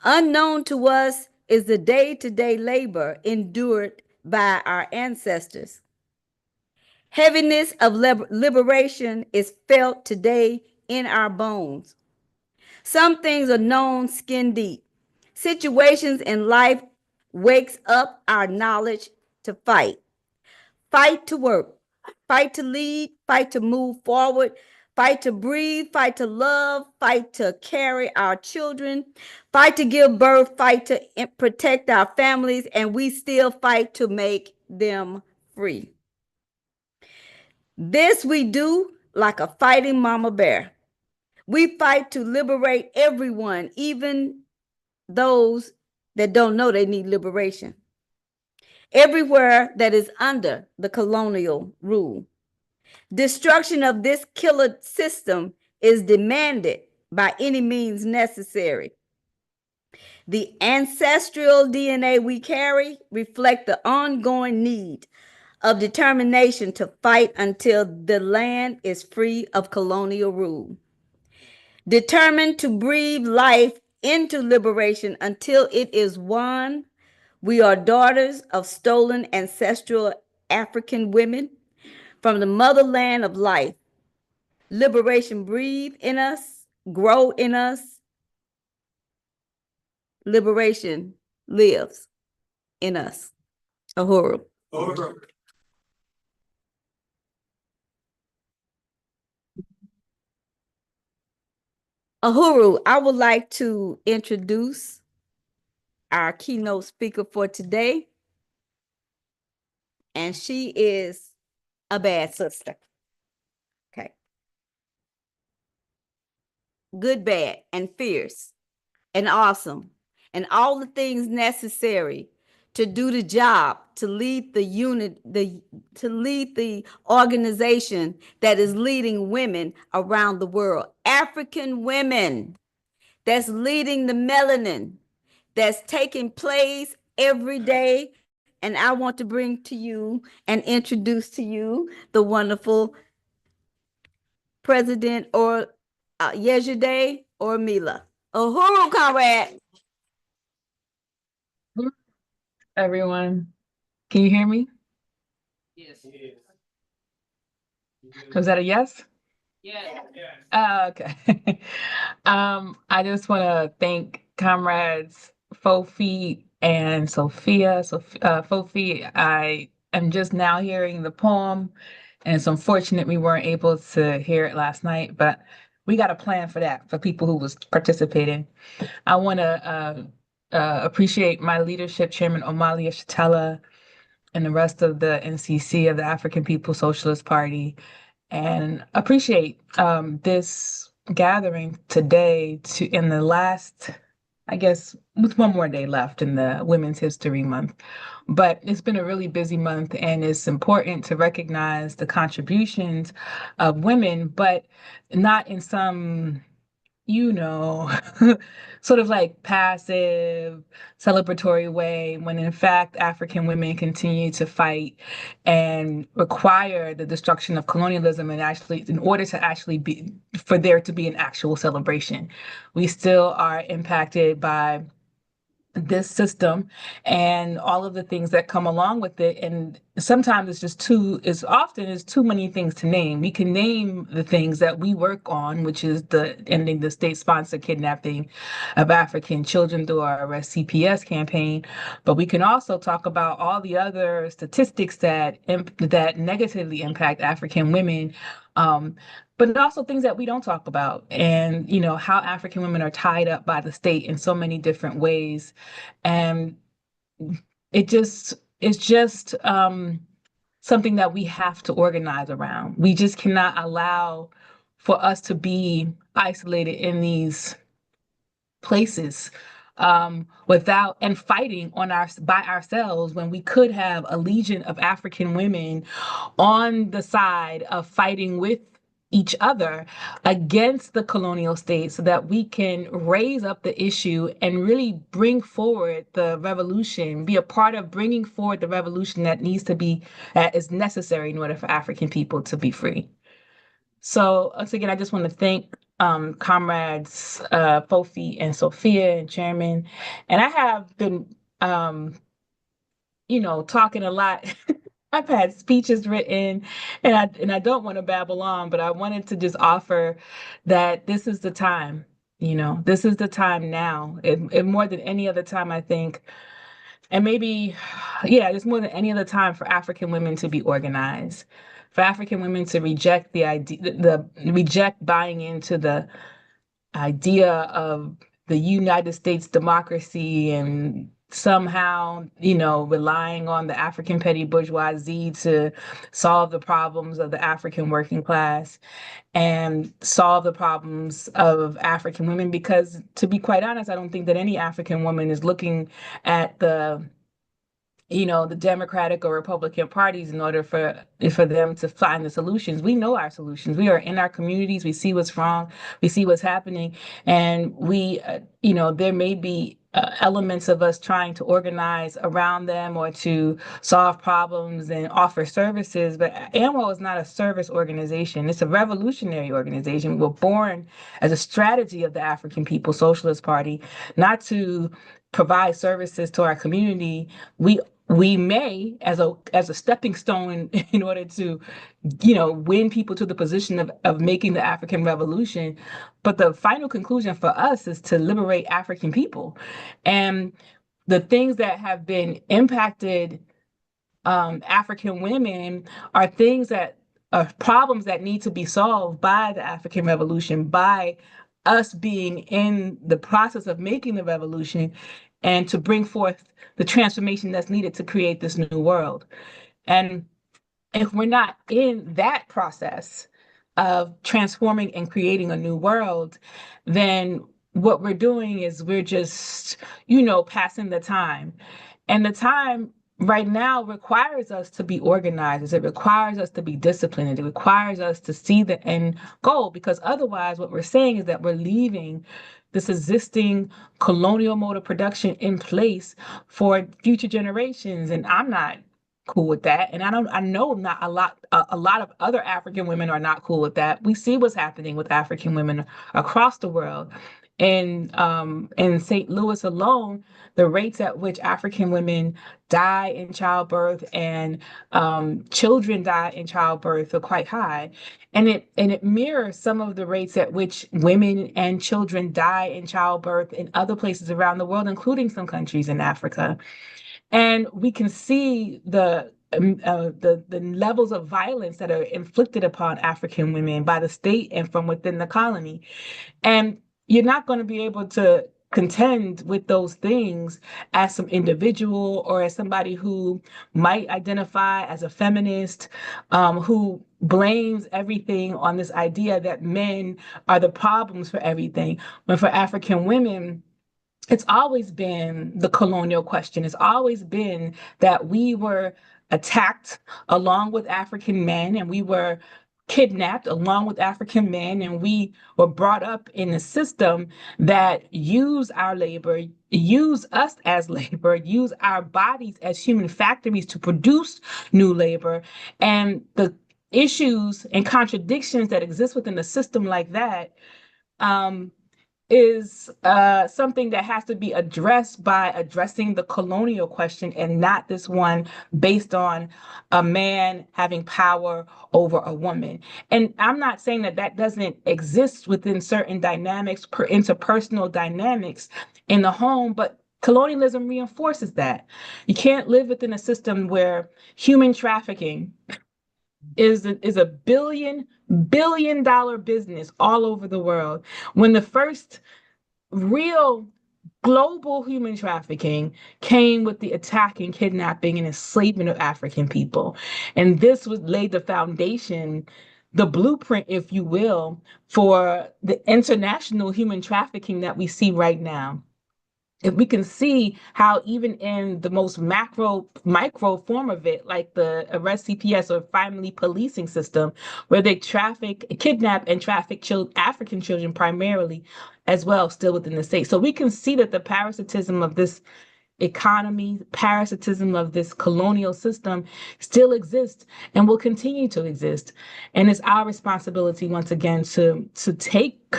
Unknown to us is the day-to-day labor endured by our ancestors. Heaviness of liberation is felt today in our bones. Some things are known skin deep. Situations in life wakes up our knowledge to fight. Fight to work, fight to lead, fight to move forward, fight to breathe, fight to love, fight to carry our children, fight to give birth, fight to protect our families, and we still fight to make them free. This we do like a fighting mama bear. We fight to liberate everyone, even those that don't know they need liberation. Everywhere that is under the colonial rule. Destruction of this killer system is demanded by any means necessary. The ancestral DNA we carry reflect the ongoing need of determination to fight until the land is free of colonial rule. determined to breathe life into liberation until it is won. We are daughters of stolen ancestral African women from the motherland of life. Liberation breathe in us, grow in us. Liberation lives in us. Uhuru. Uhuru, I would like to introduce our keynote speaker for today. And she is a bad sister. Okay. Good, bad, and fierce, and awesome, and all the things necessary to do the job, to lead the unit, to lead the organization that is leading women around the world. African women that's leading the melanin, that's taking place every day. And I want to bring to you and introduce to you the wonderful President or Yejide or Mila. Uhuru, comrade. Everyone, can you hear me? Yes. Was that a yes? Yeah. Okay. I just want to thank comrades Fofi and Sophia. So, Fofi, I am just now hearing the poem, and it's unfortunate we weren't able to hear it last night, but we got a plan for that for people who was participating. I want to appreciate my leadership, Chairman Omali Yeshitela, and the rest of the NCC of the African People's Socialist Party, and appreciate this gathering today in the last, I guess, with one more day left in the Women's History Month. But it's been a really busy month, and it's important to recognize the contributions of women, but not in some sort of like passive, celebratory way, when in fact African women continue to fight and require the destruction of colonialism, and actually, in order to actually be, for there to be an actual celebration. We still are impacted by this system and all of the things that come along with it. And sometimes it's too many things to name. We can name the things that we work on, which is the ending the state-sponsored kidnapping of African children through our Arrest CPS campaign. But we can also talk about all the other statistics that negatively impact African women, but also things that we don't talk about, and how African women are tied up by the state in so many different ways. And it's just something that we have to organize around. We just cannot allow for us to be isolated in these places without and fighting by ourselves, when we could have a legion of African women on the side of fighting with each other against the colonial state, so that we can raise up the issue and really bring forward the revolution, be a part of bringing forward the revolution that is necessary in order for African people to be free. So once again, I just want to thank comrades Fofi and Sophia and Chairman. And I have been talking a lot. I've had speeches written, and I don't want to babble on, but I wanted to just offer that this is the time. This is the time now. And more than any other time, I think, and maybe, yeah, it's more than any other time for African women to be organized, for African women to reject the idea, reject buying into the idea of the United States democracy, and somehow, relying on the African petty bourgeoisie to solve the problems of the African working class and solve the problems of African women. Because, to be quite honest, I don't think that any African woman is looking at the Democratic or Republican parties in order for them to find the solutions. We know our solutions. We are in our communities. We see what's wrong. We see what's happening. And we, there may be elements of us trying to organize around them or to solve problems and offer services. But AMWO is not a service organization. It's a revolutionary organization. We were born as a strategy of the African People's Socialist Party, not to provide services to our community. We may, as a stepping stone in order to, win people to the position of making the African Revolution. But the final conclusion for us is to liberate African people. And the things that have been impacted African women are things that are problems that need to be solved by the African Revolution, by us being in the process of making the revolution, and to bring forth the transformation that's needed to create this new world. And if we're not in that process of transforming and creating a new world, then what we're doing is we're just, passing the time. And the time right now requires us to be organized. It requires us to be disciplined. It requires us to see the end goal, because otherwise what we're saying is that we're leaving this existing colonial mode of production in place for future generations. And I'm not cool with that. And I know not a lot of other African women are not cool with that. We see what's happening with African women across the world. In St. Louis alone, the rates at which African women die in childbirth and children die in childbirth are quite high. And it mirrors some of the rates at which women and children die in childbirth in other places around the world, including some countries in Africa. And we can see the levels of violence that are inflicted upon African women by the state and from within the colony. And you're not going to be able to contend with those things as some individual or as somebody who might identify as a feminist, who blames everything on this idea that men are the problems for everything. When for African women, it's always been the colonial question. It's always been that we were attacked along with African men, and we were kidnapped along with African men, and we were brought up in a system that use our labor, use us as labor, use our bodies as human factories to produce new labor. And the issues and contradictions that exist within a system like that is something that has to be addressed by addressing the colonial question, and not this one based on a man having power over a woman. And I'm not saying that that doesn't exist within certain dynamics, interpersonal dynamics in the home, but colonialism reinforces that. You can't live within a system where human trafficking is a billion dollar business all over the world, when the first real global human trafficking came with the attacking, kidnapping, and enslavement of African people. And this was laid the foundation, the blueprint, if you will, for the international human trafficking that we see right now. If we can see how even in the most micro form of it, like the arrest CPS or family policing system, where they kidnap and traffic African children primarily as well, still within the state. So we can see that the parasitism of this economy, parasitism of this colonial system still exists and will continue to exist. And it's our responsibility, once again, to take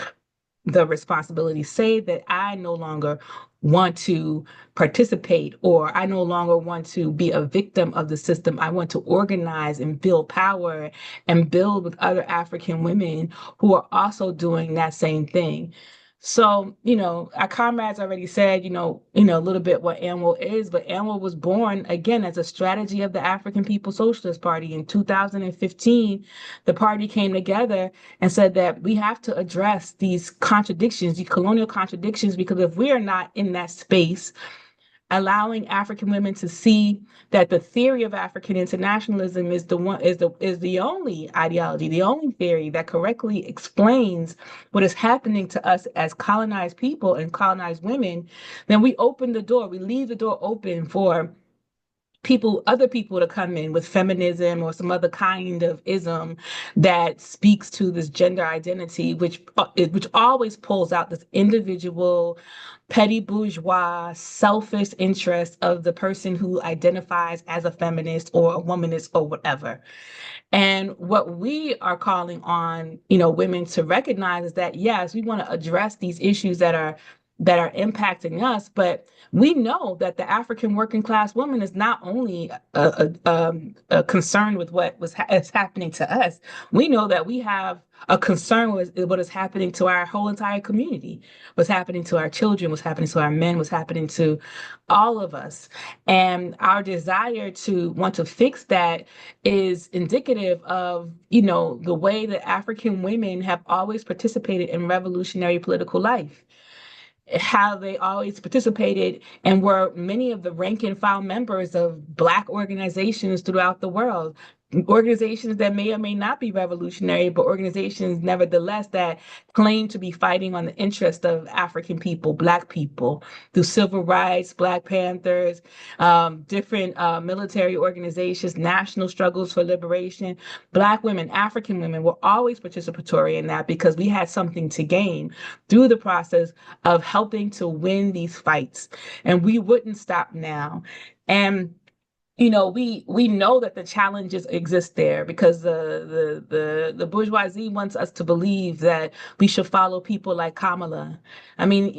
the responsibility, say that I no longer want to participate, or I no longer want to be a victim of the system. I want to organize and build power and build with other African women who are also doing that same thing. So, our comrades already said, a little bit what AMWO is, but AMWO was born, again, as a strategy of the African People's Socialist Party. In 2015, the party came together and said that we have to address these contradictions, these colonial contradictions, because if we are not in that space, allowing African women to see that the theory of African internationalism is the only ideology, the only theory that correctly explains what is happening to us as colonized people and colonized women, then we open the door, we leave the door open for other people to come in with feminism or some other kind of ism that speaks to this gender identity, which always pulls out this individual, petty bourgeois, selfish interest of the person who identifies as a feminist or a womanist or whatever. And what we are calling on, women to recognize is that, yes, we want to address these issues that are impacting us, but we know that the African working class woman is not only concerned with what is happening to us. We know that we have a concern with what is happening to our whole entire community, what's happening to our children, what's happening to our men, what's happening to all of us. And our desire to want to fix that is indicative of, the way that African women have always participated in revolutionary political life, how they always participated and were many of the rank and file members of Black organizations throughout the world. Organizations that may or may not be revolutionary, but organizations nevertheless that claim to be fighting on the interest of African people, Black people, through civil rights, Black Panthers, different military organizations, national struggles for liberation. Black women, African women were always participatory in that because we had something to gain through the process of helping to win these fights. And we wouldn't stop now. And we know that the challenges exist there because the bourgeoisie wants us to believe that we should follow people like Kamala. I mean,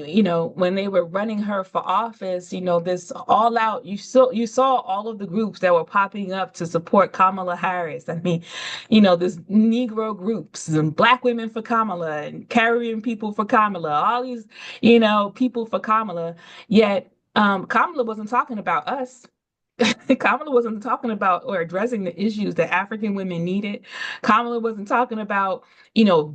when they were running her for office, this all out, you saw all of the groups that were popping up to support Kamala Harris. I mean, this Negro groups and Black women for Kamala and Caribbean people for Kamala, all these, people for Kamala. Yet Kamala wasn't talking about us. Kamala wasn't talking about or addressing the issues that African women needed. Kamala wasn't talking about,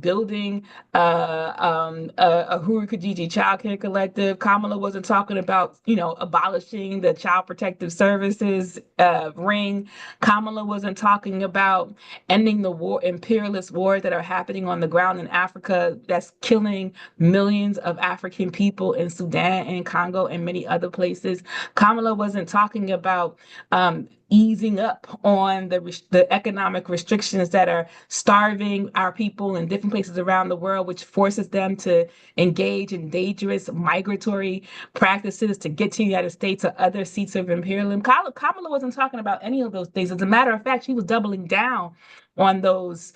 building a Huru Kijiji Child Care Collective. Kamala wasn't talking about, abolishing the Child Protective Services ring. Kamala wasn't talking about ending the imperialist wars that are happening on the ground in Africa that's killing millions of African people in Sudan and Congo and many other places. Kamala wasn't talking about easing up on the economic restrictions that are starving our people in different places around the world, which forces them to engage in dangerous migratory practices to get to the United States or other seats of imperialism. Kamala wasn't talking about any of those things. As a matter of fact, she was doubling down on those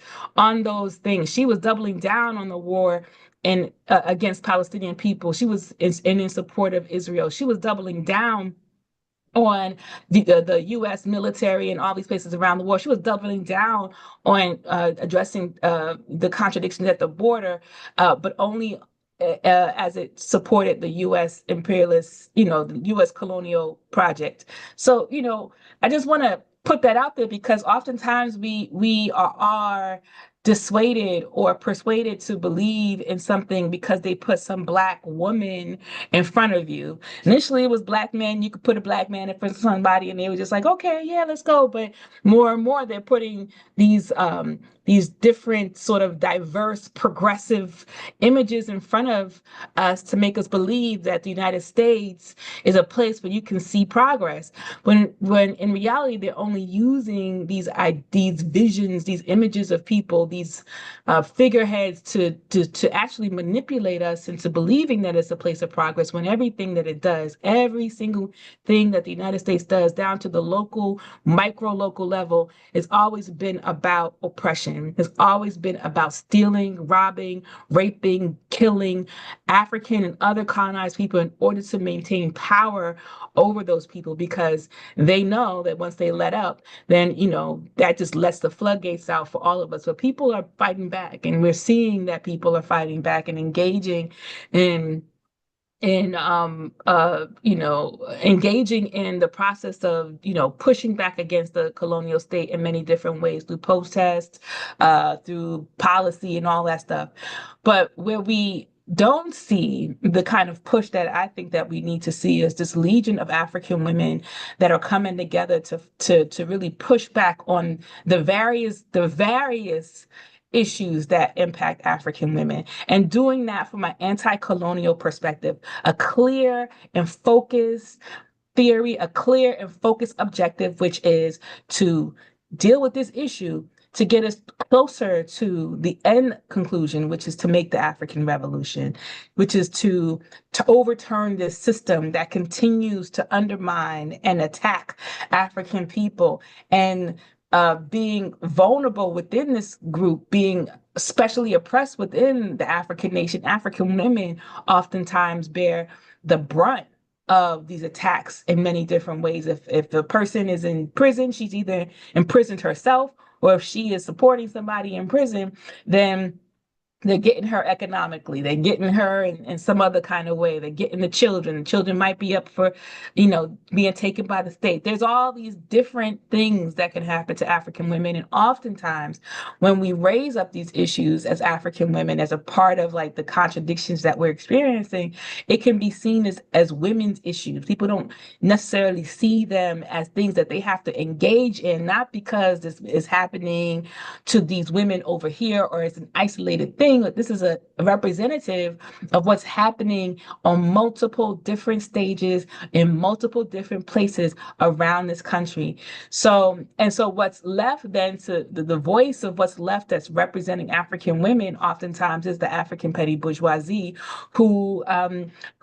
things. She was doubling down on the war against Palestinian people. She was in support of Israel. She was doubling down on the U.S. military and all these places around the world. She was doubling down on addressing the contradictions at the border, but only as it supported the U.S. imperialist, the U.S. colonial project. So, I just want to put that out there because oftentimes we are dissuaded or persuaded to believe in something because they put some Black woman in front of you. Initially, it was Black men. You could put a Black man in front of somebody and they were just like, okay, yeah, let's go. But more and more, they're putting these different sort of diverse, progressive images in front of us to make us believe that the United States is a place where you can see progress. When in reality, they're only using these visions, these images of people, these figureheads to actually manipulate us into believing that it's a place of progress when everything that it does, every single thing that the United States does down to the local, micro-local level, has always been about oppression. Has always been about stealing, robbing, raping, killing African and other colonized people in order to maintain power over those people because they know that once they let up, then, that just lets the floodgates out for all of us. But people are fighting back, and we're seeing that people are fighting back and engaging in engaging in the process of, pushing back against the colonial state in many different ways through protests, through policy and all that stuff. But where we don't see the kind of push that I think that we need to see is this legion of African women that are coming together to really push back on the various issues that impact African women, and doing that from an anti-colonial perspective, a clear and focused theory, a clear and focused objective, which is to deal with this issue to get us closer to the end conclusion, which is to make the African Revolution, which is to overturn this system that continues to undermine and attack African people, and being vulnerable within this group, being especially oppressed within the African nation. African women oftentimes bear the brunt of these attacks in many different ways. If a person is in prison, she's either imprisoned herself, or if she is supporting somebody in prison, then they're getting her economically. They're getting her in some other kind of way. They're getting the children. The children might be up for, being taken by the state. There's all these different things that can happen to African women. And oftentimes when we raise up these issues as African women, as a part of like the contradictions that we're experiencing, it can be seen as women's issues. People don't necessarily see them as things that they have to engage in, not because this is happening to these women over here or it's an isolated thing. Like, this is a representative of what's happening on multiple different stages in multiple different places around this country. So what's left then to the voice of what's left that's representing African women oftentimes is the African petty bourgeoisie, who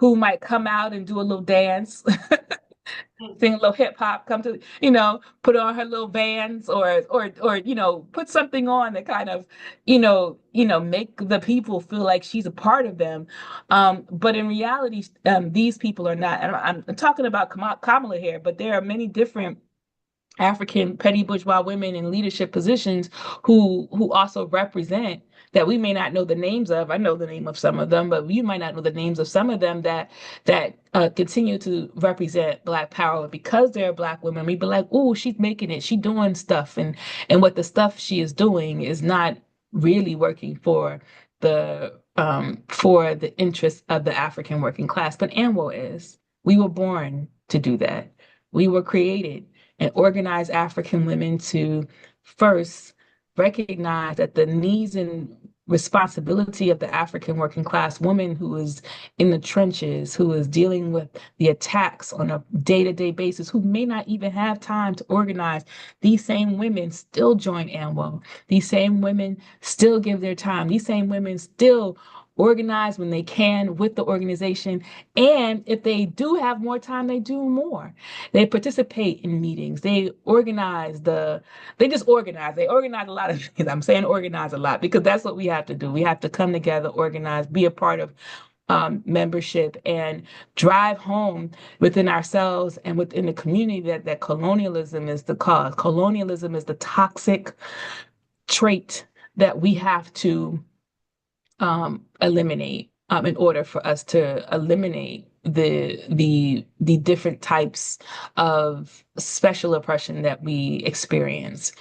might come out and do a little dance. Sing a little hip hop, come to, put on her little Vans or put something on that kind of, make the people feel like she's a part of them. But in reality, these people are not. And I'm talking about Kamala here, but there are many different African petty bourgeois women in leadership positions who also represent, that we may not know the names of. I know the name of some of them, but you might not know the names of some of them that continue to represent Black power. Because they're Black women, we be like, oh, she's making it, she's doing stuff, and what the stuff she is doing is not really working for the interests of the African working class. But AMWO is. We were born to do that. We were created and organized African women to first recognize that the needs and responsibility of the African working class woman who is in the trenches, who is dealing with the attacks on a day-to-day basis, who may not even have time to organize, these same women still join AMWO. These same women still give their time. These same women still organize when they can with the organization. And if they do have more time, they do more. They participate in meetings. They organize They organize a lot of things. I'm saying organize a lot because that's what we have to do. We have to come together, organize, be a part of membership, and drive home within ourselves and within the community that colonialism is the cause. Colonialism is the toxic trait that we have to eliminate in order for us to eliminate the different types of special oppression that we experience.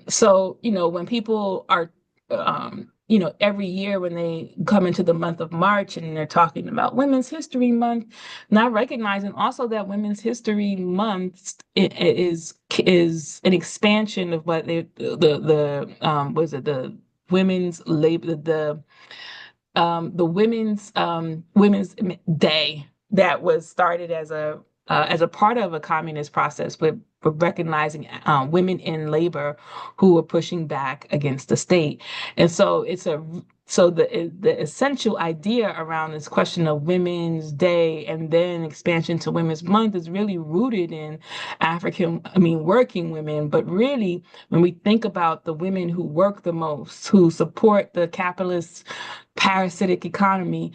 So when people are every year when they come into the month of March and they're talking about Women's History Month, not recognizing also that Women's History Month is an expansion of what the women's labor, the women's day that was started as a part of a communist process with recognizing women in labor who were pushing back against the state. And so the essential idea around this question of Women's Day and then expansion to Women's Month is really rooted in working women. But really, when we think about the women who work the most, who support the capitalist parasitic economy,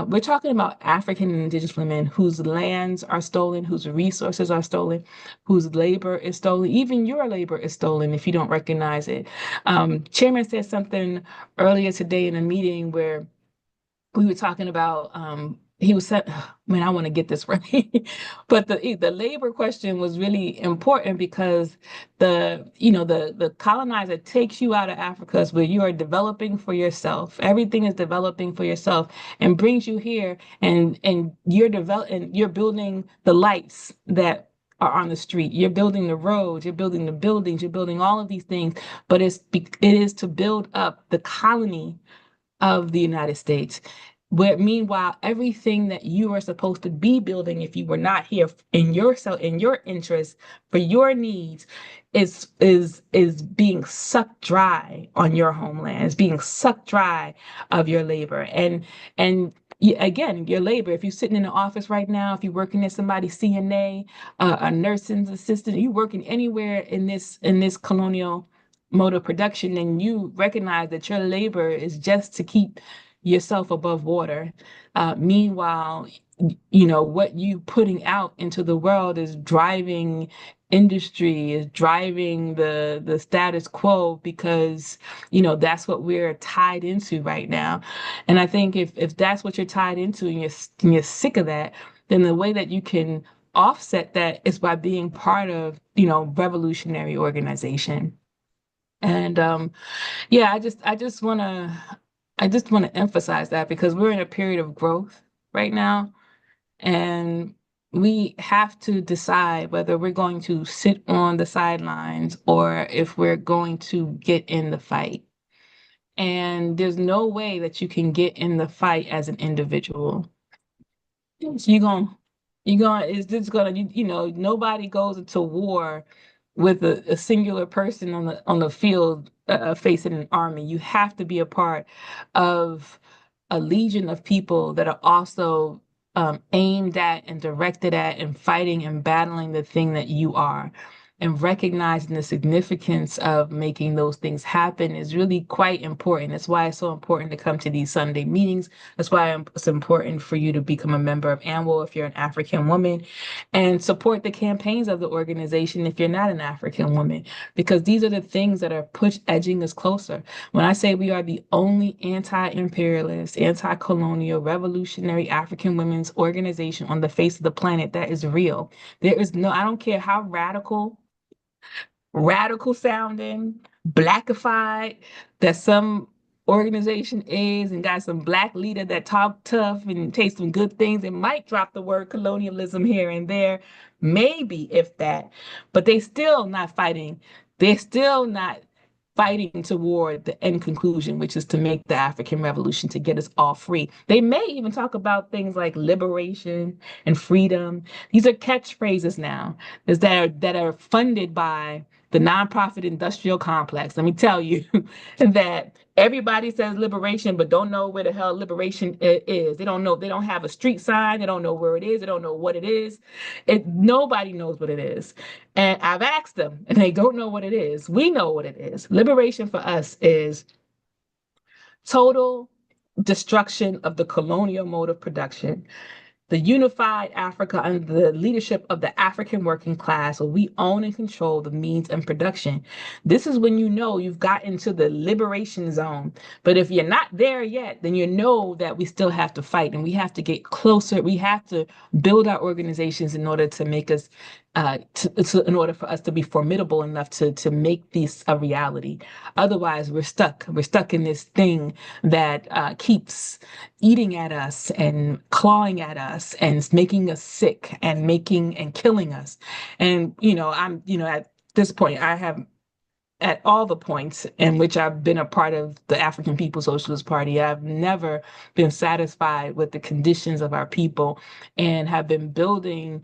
we're talking about African and Indigenous women whose lands are stolen, whose resources are stolen, whose labor is stolen. Even your labor is stolen if you don't recognize it. Chairman said something earlier today in a meeting where we were talking about, he was said, man, I want to get this right. But the labor question was really important because the colonizer takes you out of Africa where you are developing for yourself. Everything is developing for yourself and brings you here, and you're building the lights that are on the street. You're building the roads, you're building the buildings, you're building all of these things, but it is to build up the colony of the United States. where meanwhile, everything that you are supposed to be building, if you were not here in yourself, in your interest, for your needs, is being sucked dry on your homeland. It's being sucked dry of your labor. And again, your labor. If you're sitting in the office right now, if you're working as somebody's CNA, a nursing assistant, you working anywhere in this colonial mode of production, then you recognize that your labor is just to keep yourself above water. Meanwhile, what you putting out into the world is driving industry, is driving the status quo, because that's what we're tied into right now. And I think if that's what you're tied into, and you're sick of that, then the way that you can offset that is by being part of revolutionary organization. And yeah, I just want to emphasize that, because we're in a period of growth right now, and we have to decide whether we're going to sit on the sidelines or if we're going to get in the fight. And there's no way that you can get in the fight as an individual. So it's just gonna, nobody goes into war with a singular person on the field, facing an army. You have to be a part of a legion of people that are also aimed at and directed at and fighting and battling the thing that you are. And recognizing the significance of making those things happen is really quite important. That's why it's so important to come to these Sunday meetings. That's why it's important for you to become a member of ANWO if you're an African woman, and support the campaigns of the organization if you're not an African woman, because these are the things that are edging us closer. When I say we are the only anti-imperialist, anti-colonial, revolutionary African women's organization on the face of the planet, that is real. There is no, I don't care how radical sounding, blackified that some organization is, and got some black leader that talk tough and take some good things, and might drop the word colonialism here and there, maybe, if that, but they still not fighting. They're still not fighting toward the end conclusion, which is to make the African Revolution, to get us all free. They may even talk about things like liberation and freedom. These are catchphrases now that are funded by the nonprofit industrial complex. Let me tell you that everybody says liberation, but don't know where the hell liberation is. They don't know. They don't have a street sign. They don't know where it is. They don't know what it is. Nobody knows what it is. And I've asked them, and they don't know what it is. We know what it is. Liberation for us is total destruction of the colonial mode of production, the unified Africa under the leadership of the African working class, where we own and control the means and production. This is when you've gotten to the liberation zone. But if you're not there yet, then you know that we still have to fight, and we have to get closer. We have to build our organizations in order to make us, in order for us to be formidable enough to make this a reality. Otherwise, we're stuck. We're stuck in this thing that keeps eating at us and clawing at us and making us sick and killing us. And at this point, I have, at all the points in which I've been a part of the African People's Socialist Party, I've never been satisfied with the conditions of our people, and have been building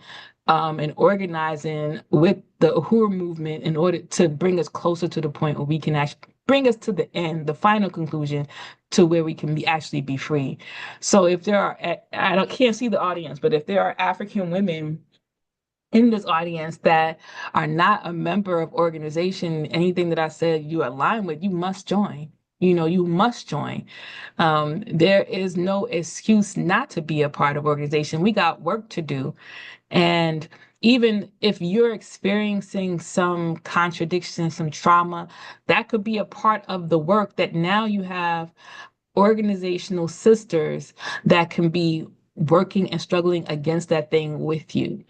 and organizing with the Uhuru movement in order to bring us closer to the point where we can actually bring us to the end, the final conclusion, to where we can actually be free. So if there are, can't see the audience, but if there are African women in this audience that are not a member of organization, anything that I said you align with, you must join. You must join. There is no excuse not to be a part of organization. We got work to do. And even if you're experiencing some contradiction, some trauma, that could be a part of the work, that now you have organizational sisters that can be working and struggling against that thing with you.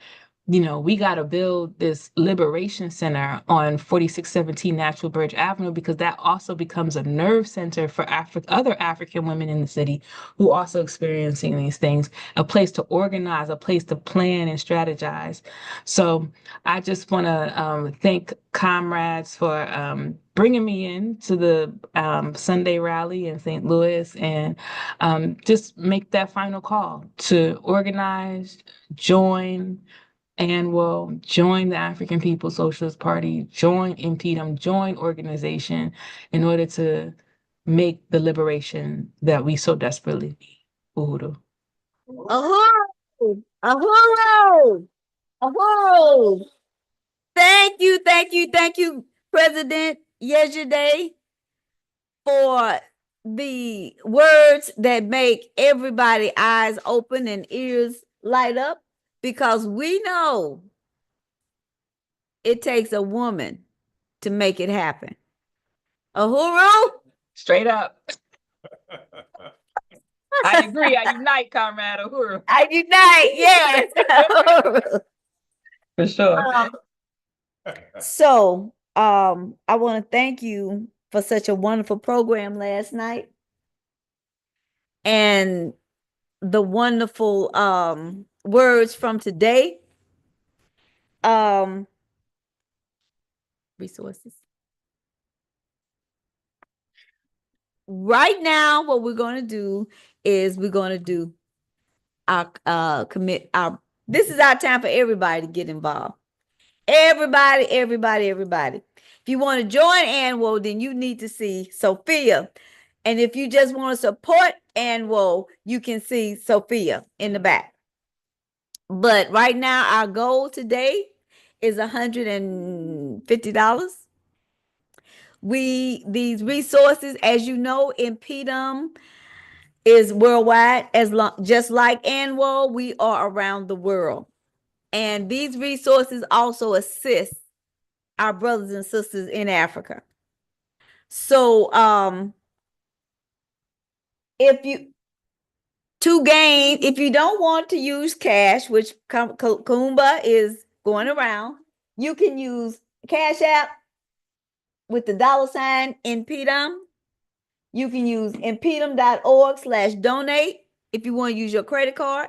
we got to build this liberation center on 4617 Natural Bridge Avenue, because that also becomes a nerve center for other African women in the city who are also experiencing these things, a place to organize, a place to plan and strategize. So I just want to thank comrades for bringing me in to the Sunday rally in St. Louis, and just make that final call to organize, join, and will join the African People's Socialist Party, join Impedum, join organization in order to make the liberation that we so desperately need. Uhuru. Ahuru! Ahuru! Ahuru! Thank you, President Yesterday, for the words that make everybody eyes open and ears light up, because we know it takes a woman to make it happen. Ahuru! Straight up. I agree. I unite, Comrade Uhuru. I unite, yes. Ahuru. For sure. So, I want to thank you for such a wonderful program last night, and the wonderful words from today. Resources. Right now, what we're going to do is we're going to do our this is our time for everybody to get involved. Everybody. If you want to join Anwo, then you need to see Sophia. And if you just want to support Anwo, you can see Sophia in the back. But right now, our goal today is $150. These resources, as you know, Impedum is worldwide, just like Anwo, we are around the world. And these resources also assist our brothers and sisters in Africa. So if you don't want to use cash, which Kumba is going around, you can use Cash App with the $ Impedum. You can use impedum.org/donate if you want to use your credit card.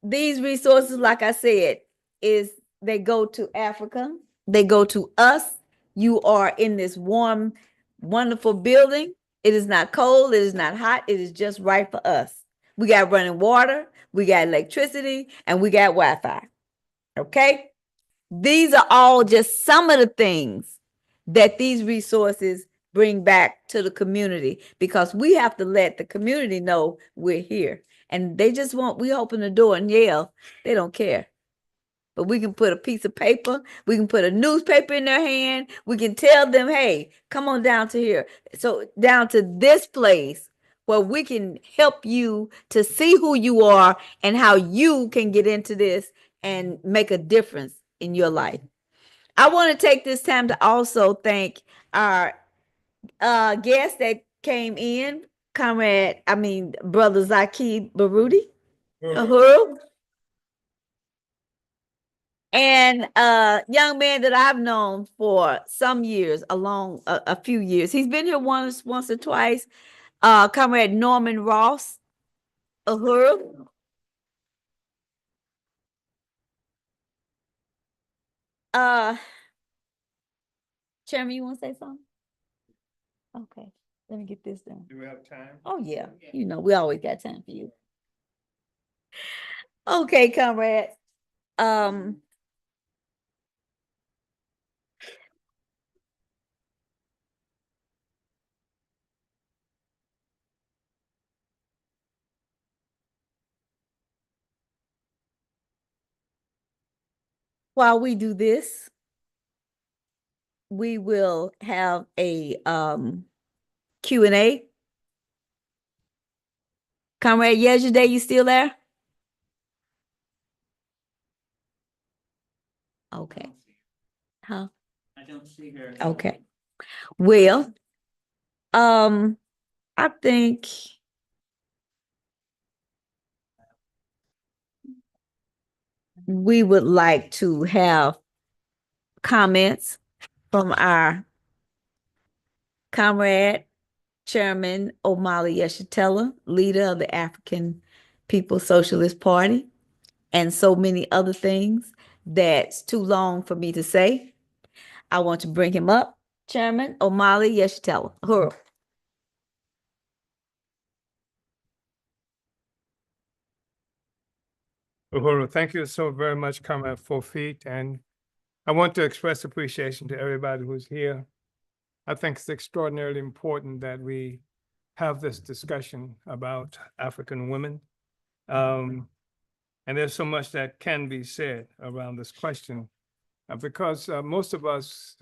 These resources, like I said, they go to Africa. They go to us. You are in this warm, wonderful building. It is not cold. It is not hot. It is just right for us. We got running water. We got electricity, and we got Wi-Fi. Okay? These are all just some of the things that these resources bring back to the community, because we have to let the community know we're here. And we open the door and yell. They don't care. But we can put a piece of paper, we can put a newspaper in their hand, we can tell them, hey, come on down to here. So down to this place where we can help you to see who you are and how you can get into this and make a difference in your life. I want to take this time to also thank our guest that came in, Brother Zaki Baruti, Uhuru, and a young man that I've known for some years, a few years. He's been here once or twice. Comrade Norman Ross, Uhuru. Chairman, you want to say something? Okay, let me get this done. Do we have time? Oh, yeah. We always got time for you. Okay, comrade. While we do this, we will have a Q&A. Comrade Yesterday, you still there? Okay. Huh? I don't see her. Okay. Well, I think we would like to have comments from our comrade, Chairman Omali Yeshitela, leader of the African People's Socialist Party, and so many other things that's too long for me to say. I want to bring him up. Chairman Omali Yeshitela. Uhuru. Uhuru, thank you so very much, Comrade 4 Feet. And I want to express appreciation to everybody who's here. I think it's extraordinarily important that we have this discussion about African women. And there's so much that can be said around this question because most of us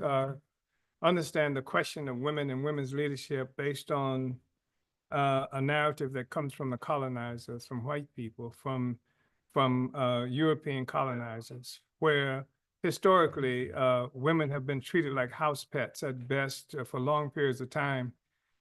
understand the question of women and women's leadership based on a narrative that comes from the colonizers, from white people, from European colonizers, where historically women have been treated like house pets at best for long periods of time.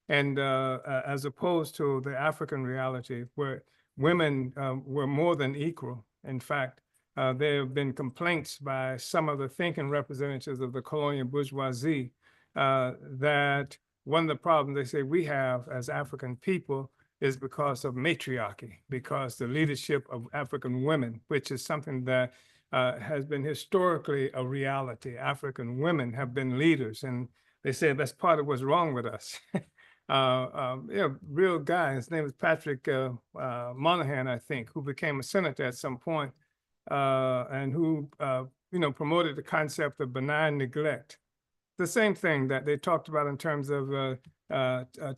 And as opposed to the African reality where women were more than equal. In fact, there have been complaints by some of the thinking representatives of the colonial bourgeoisie that one of the problems they say we have as African people is because of matriarchy, because the leadership of African women, which is something that has been historically a reality. African women have been leaders, and they say that's part of what's wrong with us. Real guy, his name is Patrick Moynihan, I think, who became a senator at some point, and who promoted the concept of benign neglect. The same thing that they talked about in terms of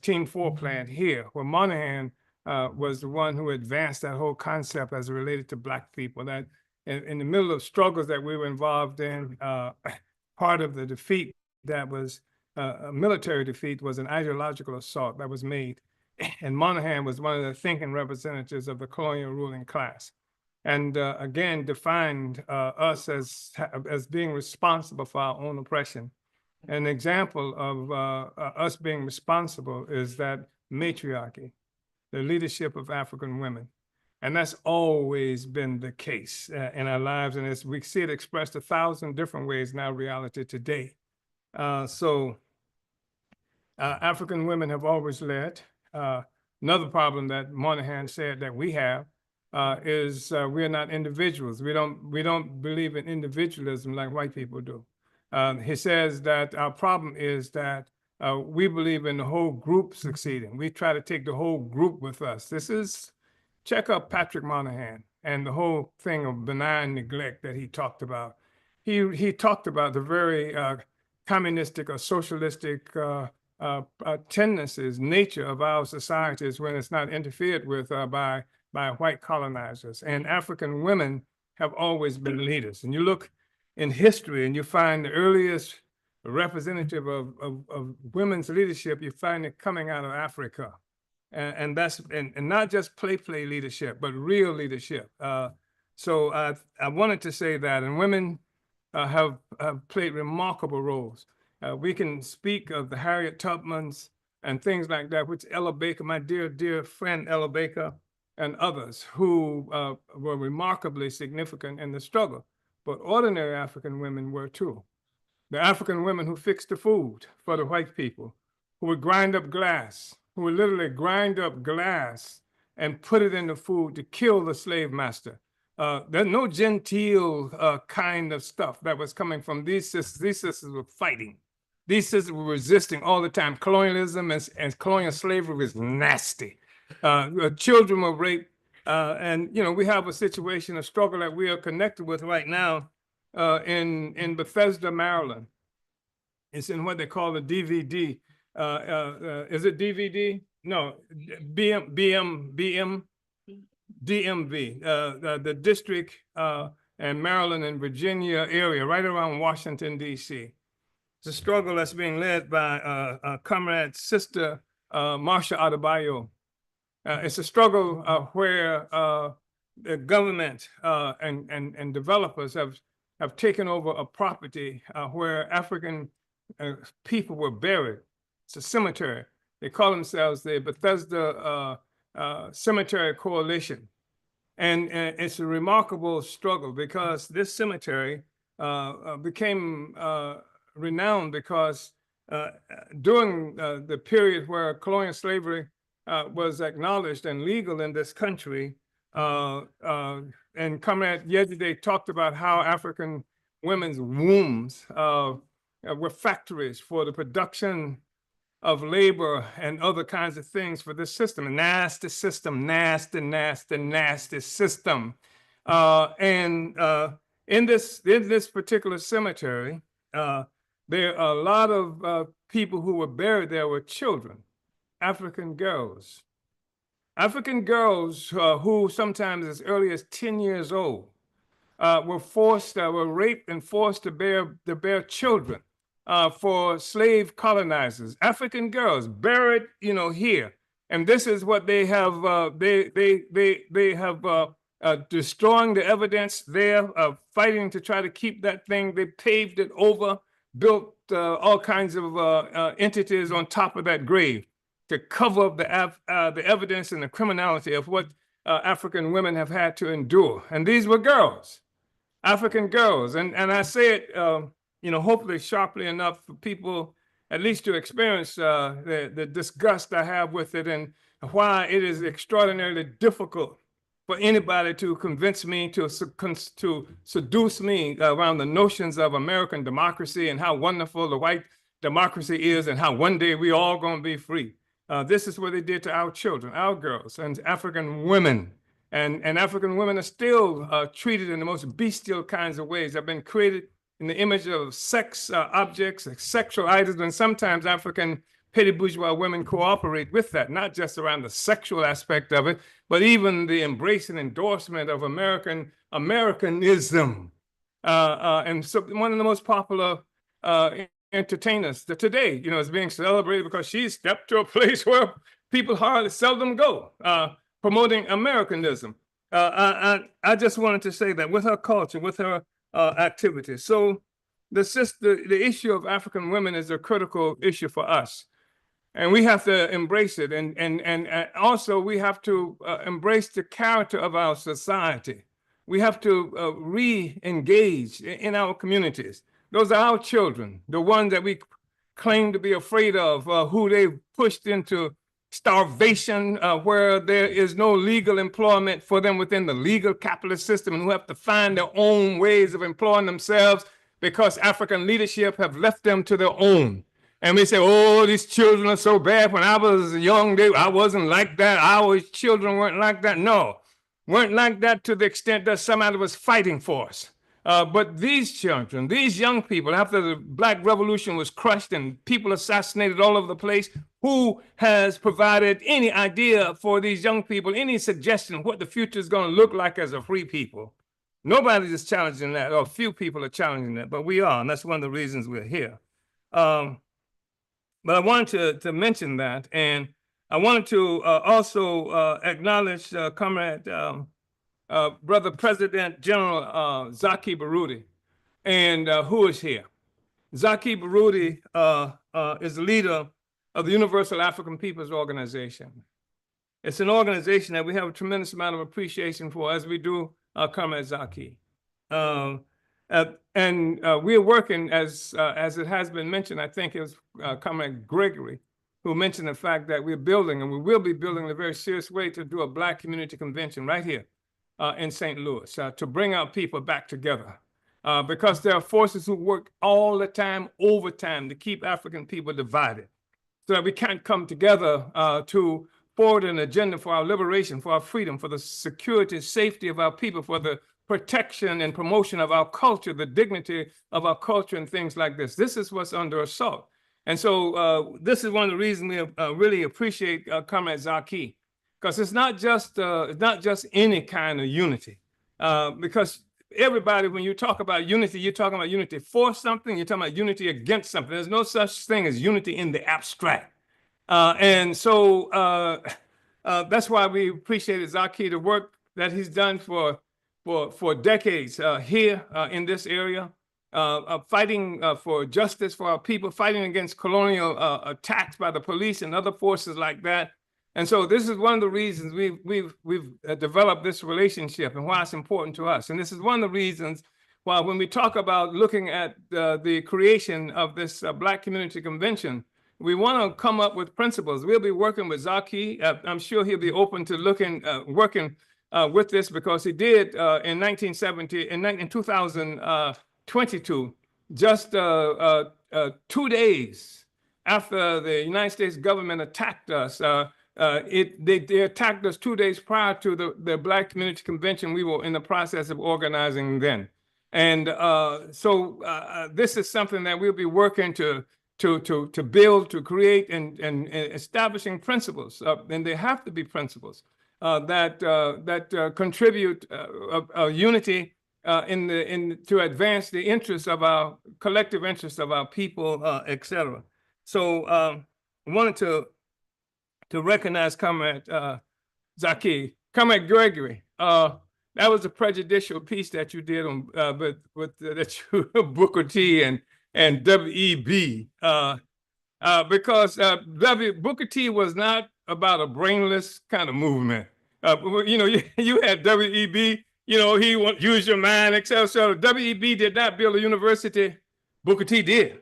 Team 4 plan here, where Moynihan was the one who advanced that whole concept as it related to Black people. That in the middle of struggles that we were involved in, part of the defeat that was a military defeat was an ideological assault that was made. And Moynihan was one of the thinking representatives of the colonial ruling class. And again, defined us as being responsible for our own oppression. An example of us being responsible is that matriarchy, the leadership of African women. And that's always been the case in our lives. And as we see it expressed 1,000 different ways in our reality today. African women have always led. Another problem that Moynihan said that we have is we are not individuals. We don't believe in individualism like white people do. He says that our problem is that we believe in the whole group succeeding. We try to take the whole group with us. Check out Patrick Moynihan and the whole thing of benign neglect that he talked about. He talked about the very communistic or socialistic tendencies, nature of our societies when it's not interfered with by white colonizers. And African women have always been leaders. And you look in history and you find the earliest representative of women's leadership, you find it coming out of Africa. And that's not just play leadership, but real leadership. So I wanted to say that, and women have played remarkable roles. We can speak of the Harriet Tubmans and things like that, which Ella Baker, my dear friend Ella Baker, and others who were remarkably significant in the struggle. But ordinary African women were too. The African women who fixed the food for the white people, who would grind up glass, who would literally grind up glass and put it in the food to kill the slave master. There's no genteel kind of stuff that was coming from these sisters. These sisters were fighting. These sisters were resisting all the time. Colonialism and colonial slavery was nasty. Children were raped. And we have a situation, a struggle that we are connected with right now in Bethesda, Maryland. It's in what they call the DVD. Is it DVD? No, DMV, the district and Maryland and Virginia area, right around Washington, D.C. It's a struggle that's being led by comrade sister Marsha Adebayo. It's a struggle where the government and developers have taken over a property where African people were buried. It's a cemetery. They call themselves the Bethesda Cemetery Coalition. And it's a remarkable struggle because this cemetery became renowned because during the period where colonial slavery was acknowledged and legal in this country, and Comrade Yejide talked about how African women's wombs were factories for the production of labor and other kinds of things for this system, a nasty system, nasty, nasty, nasty system. And in this particular cemetery, there are a lot of people who were buried there were children, African girls. African girls who sometimes as early as 10 years old were raped and forced to bear children for slave colonizers. African girls buried, here, and this is what they have. They have destroying the evidence there, fighting to try to keep that thing. They paved it over, built all kinds of entities on top of that grave to cover up the evidence and the criminality of what African women have had to endure. And these were girls, African girls. And I say it, hopefully sharply enough for people at least to experience the disgust I have with it and why it is extraordinarily difficult for anybody to convince me, to seduce me around the notions of American democracy and how wonderful the white democracy is and how one day we all going to be free. This is what they did to our children, our girls, and African women. And African women are still treated in the most bestial kinds of ways. They've been created in the image of sex objects, sexual items, and sometimes African petty bourgeois women cooperate with that, not just around the sexual aspect of it, but even the embrace and endorsement of Americanism. And so one of the most popular entertainers today, is being celebrated because she stepped to a place where people hardly seldom go, promoting Americanism. I just wanted to say that with her culture, with her activities. So the issue of African women is a critical issue for us. And we have to embrace it. And also we have to embrace the character of our society. We have to re-engage in our communities. Those are our children, the ones that we claim to be afraid of, who they've pushed into starvation, where there is no legal employment for them within the legal capitalist system, and who have to find their own ways of employing themselves because African leadership have left them to their own. And we say, oh, these children are so bad. When I was young, I wasn't like that. Our children weren't like that. No, weren't like that to the extent that somebody was fighting for us. But these children, these young people, after the Black Revolution was crushed and people assassinated all over the place, who has provided any idea for these young people, any suggestion of what the future is going to look like as a free people? Nobody is challenging that, or few people are challenging that, but we are, and that's one of the reasons we're here. But I wanted to mention that, and I wanted to also acknowledge Comrade Brother President General Zaki Baruti, and who is here. Zaki Baruti is the leader of the Universal African Peoples Organization. It's an organization that we have a tremendous amount of appreciation for, as we do Comrade Zaki. And we're working, as it has been mentioned, I think it was Comrade Gregory who mentioned the fact that we're building, and we will be building in a very serious way, to do a Black community convention right here in St. Louis, to bring our people back together. Because there are forces who work all the time, overtime, to keep African people divided, so that we can't come together to forward an agenda for our liberation, for our freedom, for the security, safety of our people, for the protection and promotion of our culture, the dignity of our culture, and things like this. This is what's under assault. And so this is one of the reasons we really appreciate Comrade Zaki, because it's not just any kind of unity. Because everybody, when you talk about unity, you're talking about unity for something, you're talking about unity against something. There's no such thing as unity in the abstract. And so that's why we appreciated Zaki, the work that he's done for decades here in this area, fighting for justice for our people, fighting against colonial attacks by the police and other forces like that. And so this is one of the reasons we've developed this relationship and why it's important to us. And this is one of the reasons why when we talk about looking at the creation of this Black Community Convention, we want to come up with principles. We'll be working with Zaki. I'm sure he'll be open to working with this, because he did in 2022, just 2 days after the United States government attacked us. They attacked us 2 days prior to the Black Community Convention we were in the process of organizing then. And so this is something that we'll be working to build, to create, and establishing principles. And they have to be principles that contribute unity to advance the interests of our collective interests of our people, et cetera. So I wanted to recognize Comrade Zaki. Comrade Gregory, that was a prejudicial piece that you did on Booker T and W.E.B. Because Booker T was not about a brainless kind of movement. You had W.E.B., he won't use your mind, etc. So W.E.B. did not build a university. Booker T did.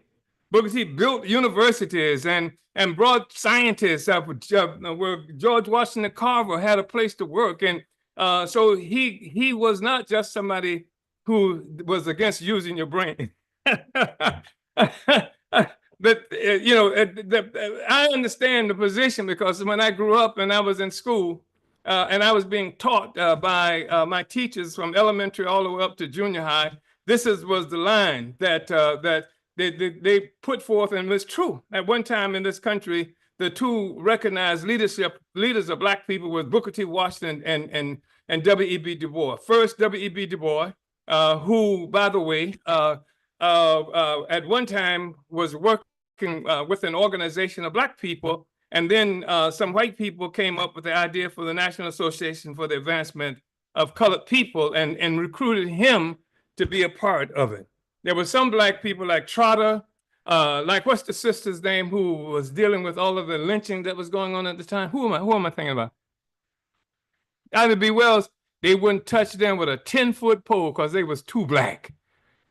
Booker T built universities and brought scientists up where George Washington Carver had a place to work. And so he was not just somebody who was against using your brain. But I understand the position, because when I grew up and I was in school and I was being taught by my teachers from elementary all the way up to junior high, this was the line that they put forth, and it's true. At one time in this country, the two recognized leaders of Black people was Booker T. Washington and W.E.B. Du Bois. First, W.E.B. Du Bois, who, by the way, at one time was working with an organization of Black people, and then some white people came up with the idea for the National Association for the Advancement of Colored People and recruited him to be a part of it. There were some Black people like Trotter, like what's the sister's name who was dealing with all of the lynching that was going on at the time? Who am I thinking about? Ida B. Wells. They wouldn't touch them with a 10-foot pole because they was too Black.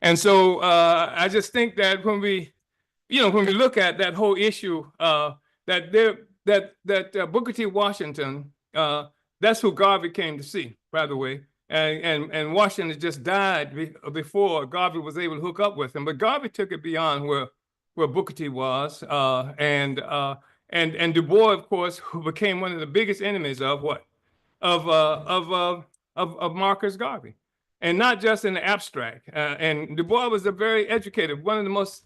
And so I just think that when we look at that whole issue, that Booker T. Washington, that's who Garvey came to see, by the way. And Washington just died before Garvey was able to hook up with him. But Garvey took it beyond where Booker T. was, and Du Bois, of course, who became one of the biggest enemies of what? Of Marcus Garvey, and not just in the abstract. And Du Bois was a very educated, one of the most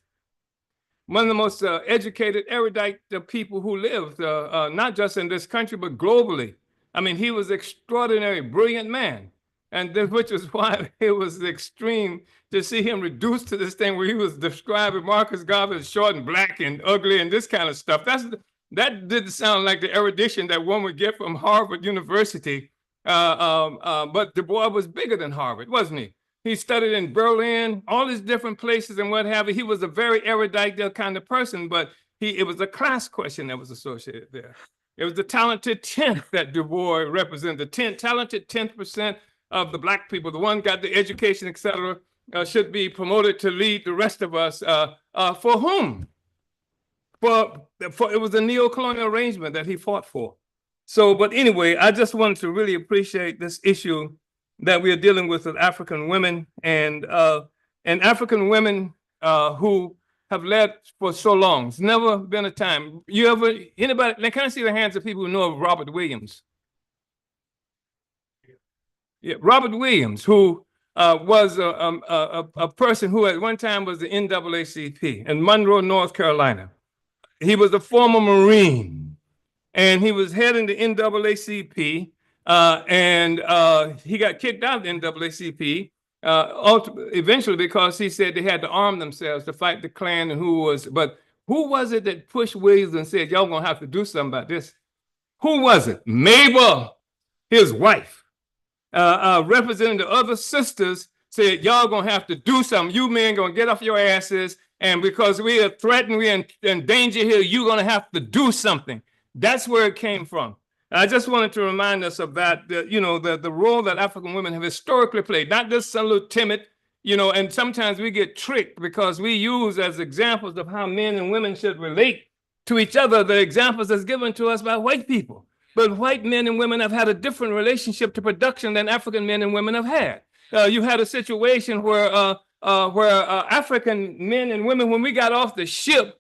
educated, erudite people who lived, not just in this country but globally. I mean, he was an extraordinary, brilliant man. And which is why it was extreme to see him reduced to this thing where he was describing Marcus Garvey as short and Black and ugly and this kind of stuff. That didn't sound like the erudition that one would get from Harvard University. But Du Bois was bigger than Harvard, wasn't he? He studied in Berlin, all these different places and what have you. He was a very erudite kind of person, but it was a class question that was associated there. It was the talented 10th that Du Bois represented, the talented 10% of the Black people, the one got the education, et cetera, should be promoted to lead the rest of us. For whom? For it was a neo-colonial arrangement that he fought for. So, but anyway, I just wanted to really appreciate this issue that we are dealing with African women and African women who have led for so long. It's never been a time. Anybody, can I see the hands of people who know of Robert Williams? Yeah, Robert Williams, who was a person who at one time was the NAACP in Monroe, North Carolina. He was a former Marine, and he was heading the NAACP, and he got kicked out of the NAACP eventually because he said they had to arm themselves to fight the Klan, and who was it that pushed Williams and said, y'all gonna have to do something about this? Who was it? Mabel, his wife. Representing the other sisters, said, y'all gonna have to do something. You men gonna get off your asses, and because we are threatened, we're in danger here, you're gonna have to do something. That's where it came from. And I just wanted to remind us of that, the role that African women have historically played, not just a little timid, and sometimes we get tricked because we use as examples of how men and women should relate to each other the examples that's given to us by white people. But white men and women have had a different relationship to production than African men and women have had. You had a situation where African men and women, when we got off the ship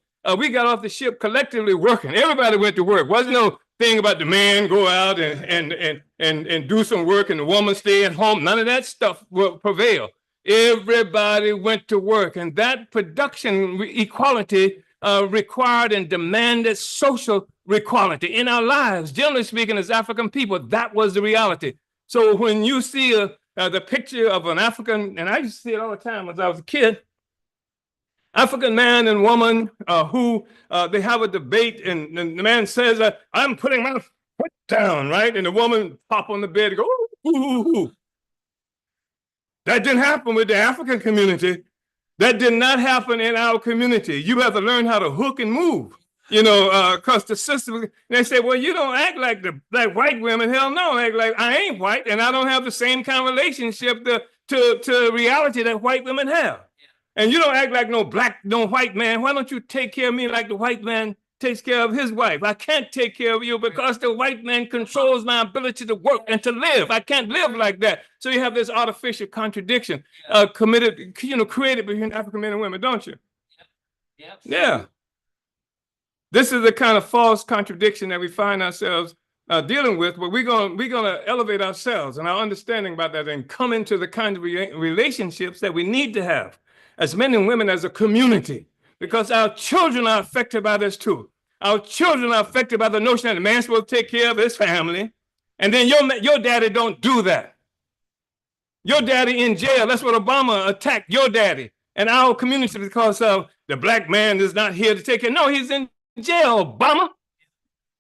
collectively working. Everybody went to work. Wasn't no thing about the man go out and do some work and the woman stay at home. None of that stuff will prevail. Everybody went to work, and that production equality required and demanded social equality in our lives. Generally speaking, as African people, that was the reality. So when you see the picture of an African, and I used to see it all the time as I was a kid, African man and woman who they have a debate, and the man says, I'm putting my foot down, right? And the woman pop on the bed and go, ooh, ooh, ooh. That didn't happen with the African community. That did not happen in our community. You have to learn how to hook and move, because the system, they say, well, you don't act like like white women. Hell no, act like I ain't white, and I don't have the same kind of relationship to reality that white women have. And you don't act like no white man. Why don't you take care of me like the white man takes care of his wife? I can't take care of you because the white man controls my ability to work and to live. I can't live like that. So you have this artificial contradiction created between African men and women, don't you? Yeah. This is the kind of false contradiction that we find ourselves dealing with, but we're gonna elevate ourselves and our understanding about that and come into the kind of relationships that we need to have as men and women, as a community, because our children are affected by this too. Our children are affected by the notion that the man's supposed to take care of his family, and then your daddy don't do that. Your daddy in jail. That's what Obama attacked your daddy and our community because the black man is not here to take care. No, he's in jail, Obama.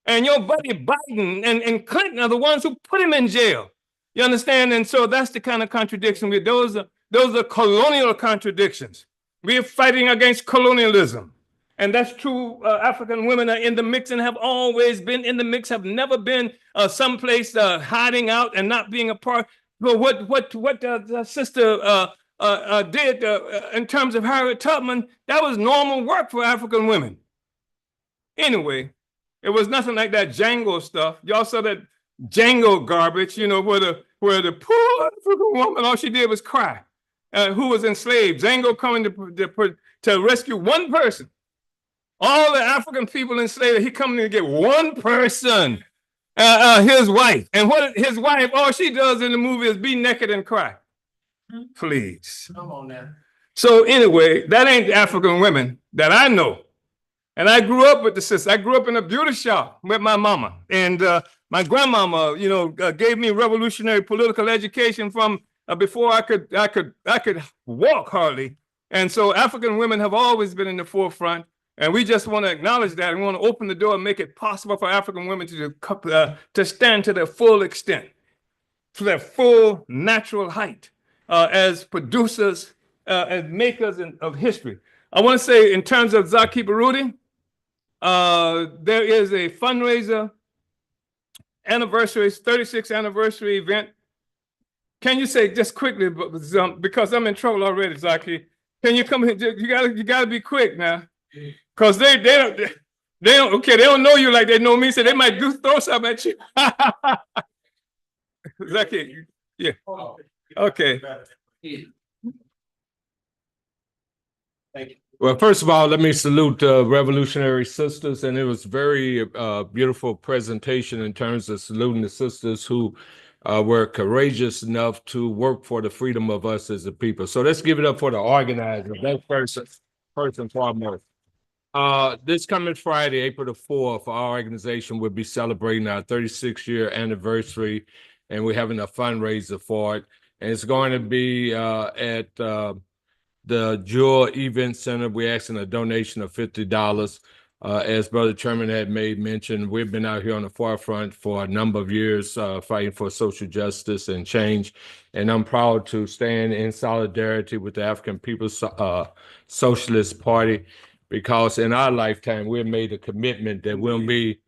And your buddy Biden and Clinton are the ones who put him in jail. You understand? And so that's the kind of contradiction. Those are colonial contradictions. We're fighting against colonialism. And that's true. African women are in the mix and have always been in the mix, have never been someplace hiding out and not being a part. But what the sister did in terms of Harriet Tubman, that was normal work for African women. Anyway, it was nothing like that Django stuff. Y'all saw that Django garbage, where the poor African woman, all she did was cry. Who was enslaved. Django coming to rescue one person. All the African people enslaved, he coming to get one person, his wife. And what his wife, all she does in the movie is be naked and cry. Please. Come on now. So anyway, that ain't the African women that I know. And I grew up with the sister. I grew up in a beauty shop with my mama. And my grandmama, gave me revolutionary political education from before I could walk hardly. And so African women have always been in the forefront. And we just want to acknowledge that and want to open the door and make it possible for African women to stand to their full extent, to their full natural height as producers and makers of history. I want to say in terms of Zaki Baruti, there is a fundraiser anniversary, 36th anniversary event. Can you say just quickly, because I'm in trouble already, Zaki? Can you come here? You gotta be quick now, because they don't know you like they know me, so they might throw something at you. Zaki, yeah, okay. Thank you. Well, first of all, let me salute Revolutionary Sisters, and it was very beautiful presentation in terms of saluting the sisters who were courageous enough to work for the freedom of us as a people. So let's give it up for the organizer. That's first and foremost. This coming Friday, April the 4th, our organization will be celebrating our 36-year anniversary, and we're having a fundraiser for it. And it's going to be at the Jewel Event Center. We're asking a donation of $50. As Brother Chairman had made mention, we've been out here on the forefront for a number of years fighting for social justice and change. And I'm proud to stand in solidarity with the African People's Socialist Party, because in our lifetime, we've made a commitment that we'll be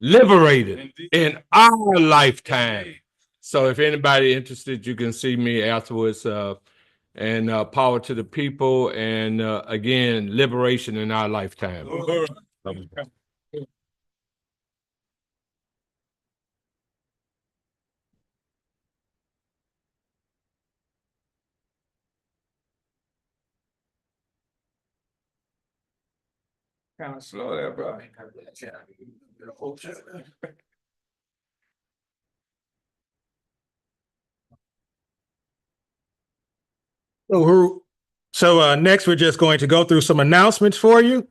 liberated in our lifetime. So if anybody interested, you can see me afterwards. And power to the people, and again, liberation in our lifetime. Kind of slow there, bro. So next, we're just going to go through some announcements for you.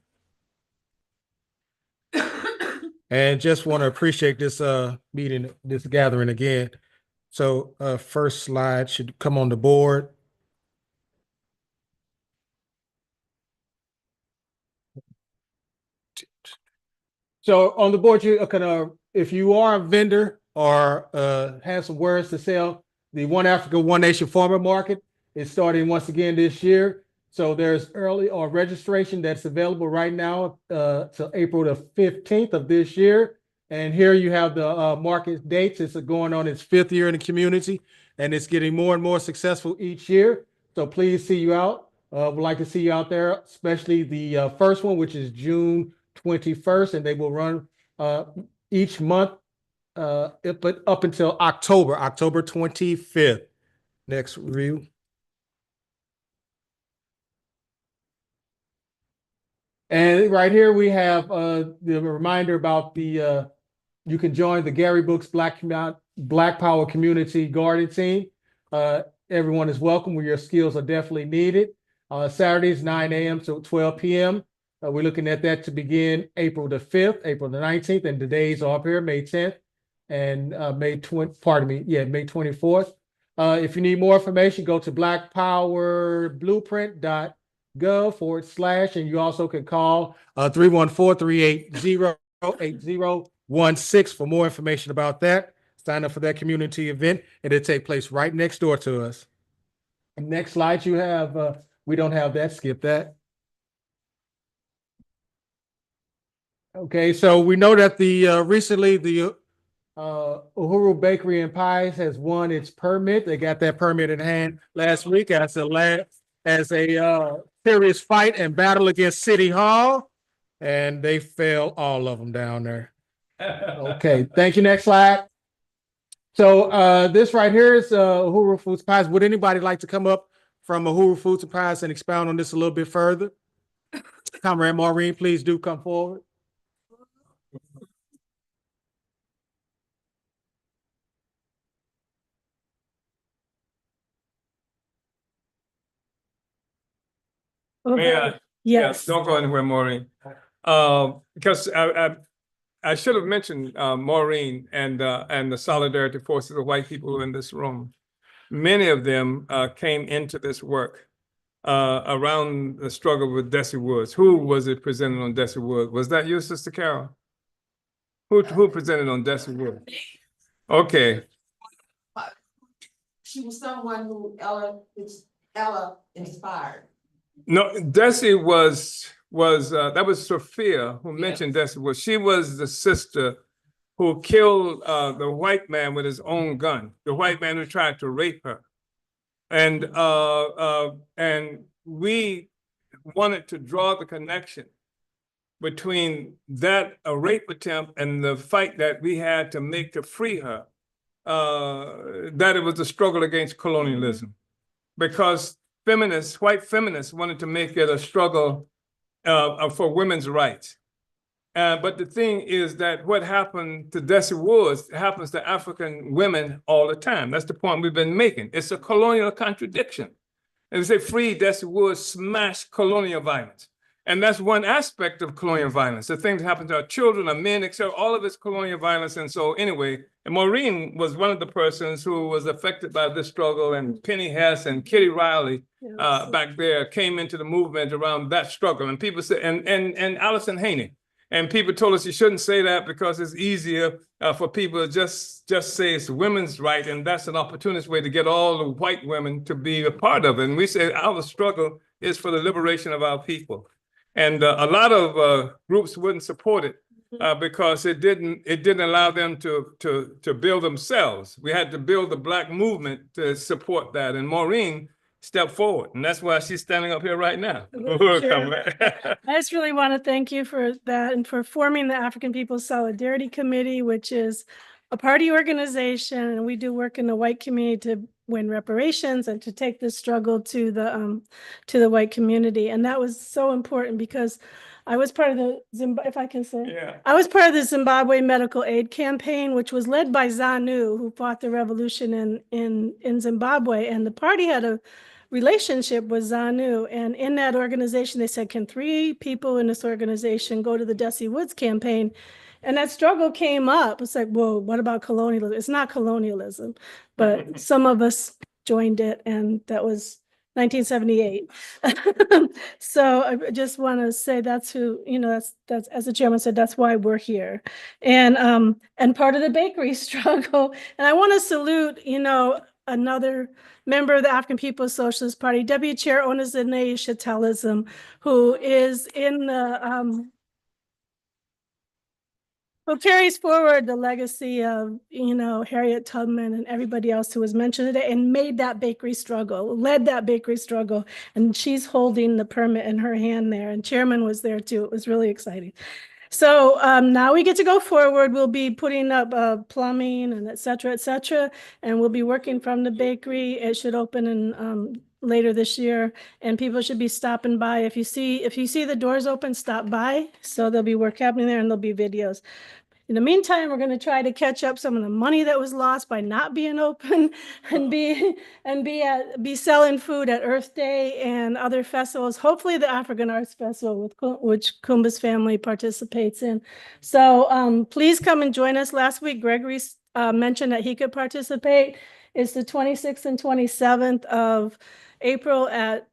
And just want to appreciate this meeting, this gathering again. So first slide should come on the board. So on the board, you can, if you are a vendor or have some wares to sell, the One Africa, One Nation Farmer Market is starting once again this year. So there's early or registration that's available right now till April the 15th of this year. And here you have the market dates. It's going on its 5th year in the community, and it's getting more and more successful each year. So please see you out. We'd like to see you out there, especially the first one, which is June 21st, and they will run each month but up until October 25th. Next review. And right here we have the reminder about the you can join the Gary Books Black Power Community Garden Team. Everyone is welcome, where your skills are definitely needed. Saturdays 9 a.m. to 12 p.m. We're looking at that to begin April the 5th, April the 19th, and the days are up here, May 10th and May 24th. If you need more information, go to blackpowerblueprint.gov/, and you also can call 314-380-8016 for more information about that. Sign up for that community event, and it'll take place right next door to us. Next slide, you have, we don't have that, skip that. Okay, so we know that the recently the Uhuru Bakery and Pies has won its permit. They got that permit in hand last week as a serious fight and battle against City Hall, and they failed all of them down there. Okay, thank you. Next slide. So this right here is Uhuru Foods and Pies. Would anybody like to come up from Uhuru Foods and Pies and expound on this a little bit further? Comrade Maureen, please do come forward. May yes, don't go anywhere, Maureen. Because I should have mentioned Maureen and the solidarity forces of white people in this room. Many of them came into this work around the struggle with Desi Woods. Who was it presented on Desi Woods? Was that you, Sister Carol? Who presented on Desi Woods? Okay. She was someone who Ella inspired. No, Desi was that was Sophia who mentioned Desi Woods. She was the sister who killed the white man with his own gun, the white man who tried to rape her. And we wanted to draw the connection between that rape attempt and the fight that we had to make to free her, that it was a struggle against colonialism. Because white feminists wanted to make it a struggle for women's rights. But the thing is that what happened to Desi Woods happens to African women all the time. That's the point we've been making. It's a colonial contradiction. And we say free Desi Woods, smash colonial violence. And that's one aspect of colonial violence. The things that happen to our children, our men, etc. All of it's colonial violence. And so anyway, and Maureen was one of the persons who was affected by this struggle, and Penny Hess and Kitty Riley back there came into the movement around that struggle. And people said, and Allison Haney. And people told us you shouldn't say that because it's easier for people to just say it's women's right. And that's an opportunist way to get all the white women to be a part of it. And we say our struggle is for the liberation of our people. And a lot of groups wouldn't support it. because it didn't allow them to build themselves. We had to build the Black movement to support that. And Maureen stepped forward, and that's why she's standing up here right now. Sure. I just really want to thank you for that and for forming the African People's Solidarity Committee, which is a party organization, and we do work in the white community to win reparations and to take this struggle to the white community. And that was so important because I was part of the if I can say, Yeah. I was part of the Zimbabwe Medical Aid Campaign, which was led by ZANU, who fought the revolution in Zimbabwe, and the party had a relationship with ZANU. And in that organization, they said, can 3 people in this organization go to the Desi Woods campaign? And that struggle came up. It's like, well, what about colonialism? It's not colonialism, but some of us joined it, and that was 1978. So I just want to say that's who, that's as the chairman said, that's why we're here. And part of the bakery struggle. And I want to salute, another member of the African People's Socialist Party, Deputy Chair Onizene Shatelism, who is in the who carries forward the legacy of, Harriet Tubman and everybody else who was mentioned today and made that bakery struggle, led that bakery struggle. And she's holding the permit in her hand there. And Chairman was there too. It was really exciting. So now we get to go forward. We'll be putting up plumbing and et cetera, and we'll be working from the bakery. It should open in later this year, and people should be stopping by. If you see the doors open, stop by. So there'll be work happening there, and there'll be videos. In the meantime, we're going to try to catch up some of the money that was lost by not being open, and be selling food at Earth Day and other festivals. Hopefully, the African Arts Festival, which Kumba's family participates in. So please come and join us. Last week, Gregory mentioned that he could participate. It's the 26th and 27th of April at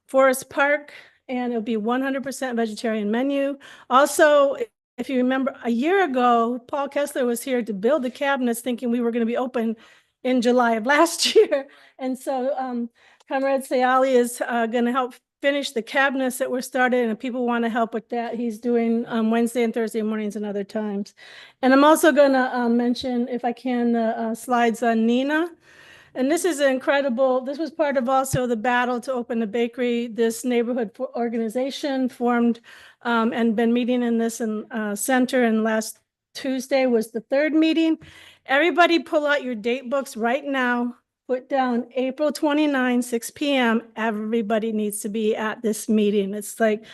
Forest Park, and it'll be 100% vegetarian menu. Also, if you remember, a year ago, Paul Kessler was here to build the cabinets thinking we were going to be open in July of last year. And so Comrade Sayali is going to help finish the cabinets that were started, and if people want to help with that, he's doing Wednesday and Thursday mornings and other times. And I'm also going to mention, if I can, the slides on Nina. And this is incredible. This was part of also the battle to open the bakery. This neighborhood organization formed and been meeting in this center, and last Tuesday was the 3rd meeting. Everybody pull out your date books right now. Put down April 29, 6 p.m. Everybody needs to be at this meeting. It's like,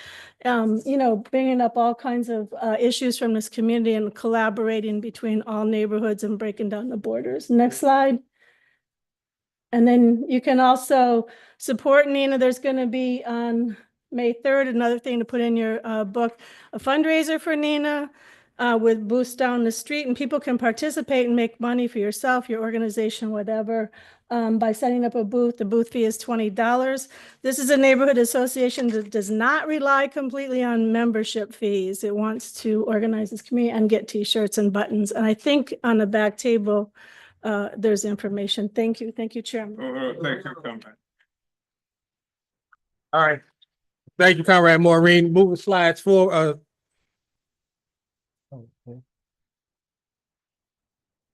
bringing up all kinds of issues from this community and collaborating between all neighborhoods and breaking down the borders. Next slide. And then you can also support Nina. There's going to be on May 3rd, another thing to put in your book, a fundraiser for Nina with booths down the street, and people can participate and make money for yourself, your organization, whatever, by setting up a booth. The booth fee is $20. This is a neighborhood association that does not rely completely on membership fees. It wants to organize its community and get t-shirts and buttons. And I think on the back table, there's information. Thank you. Thank you, Chairman. Thank you, Comrade. All right. Thank you, Comrade Maureen. Moving slides forward.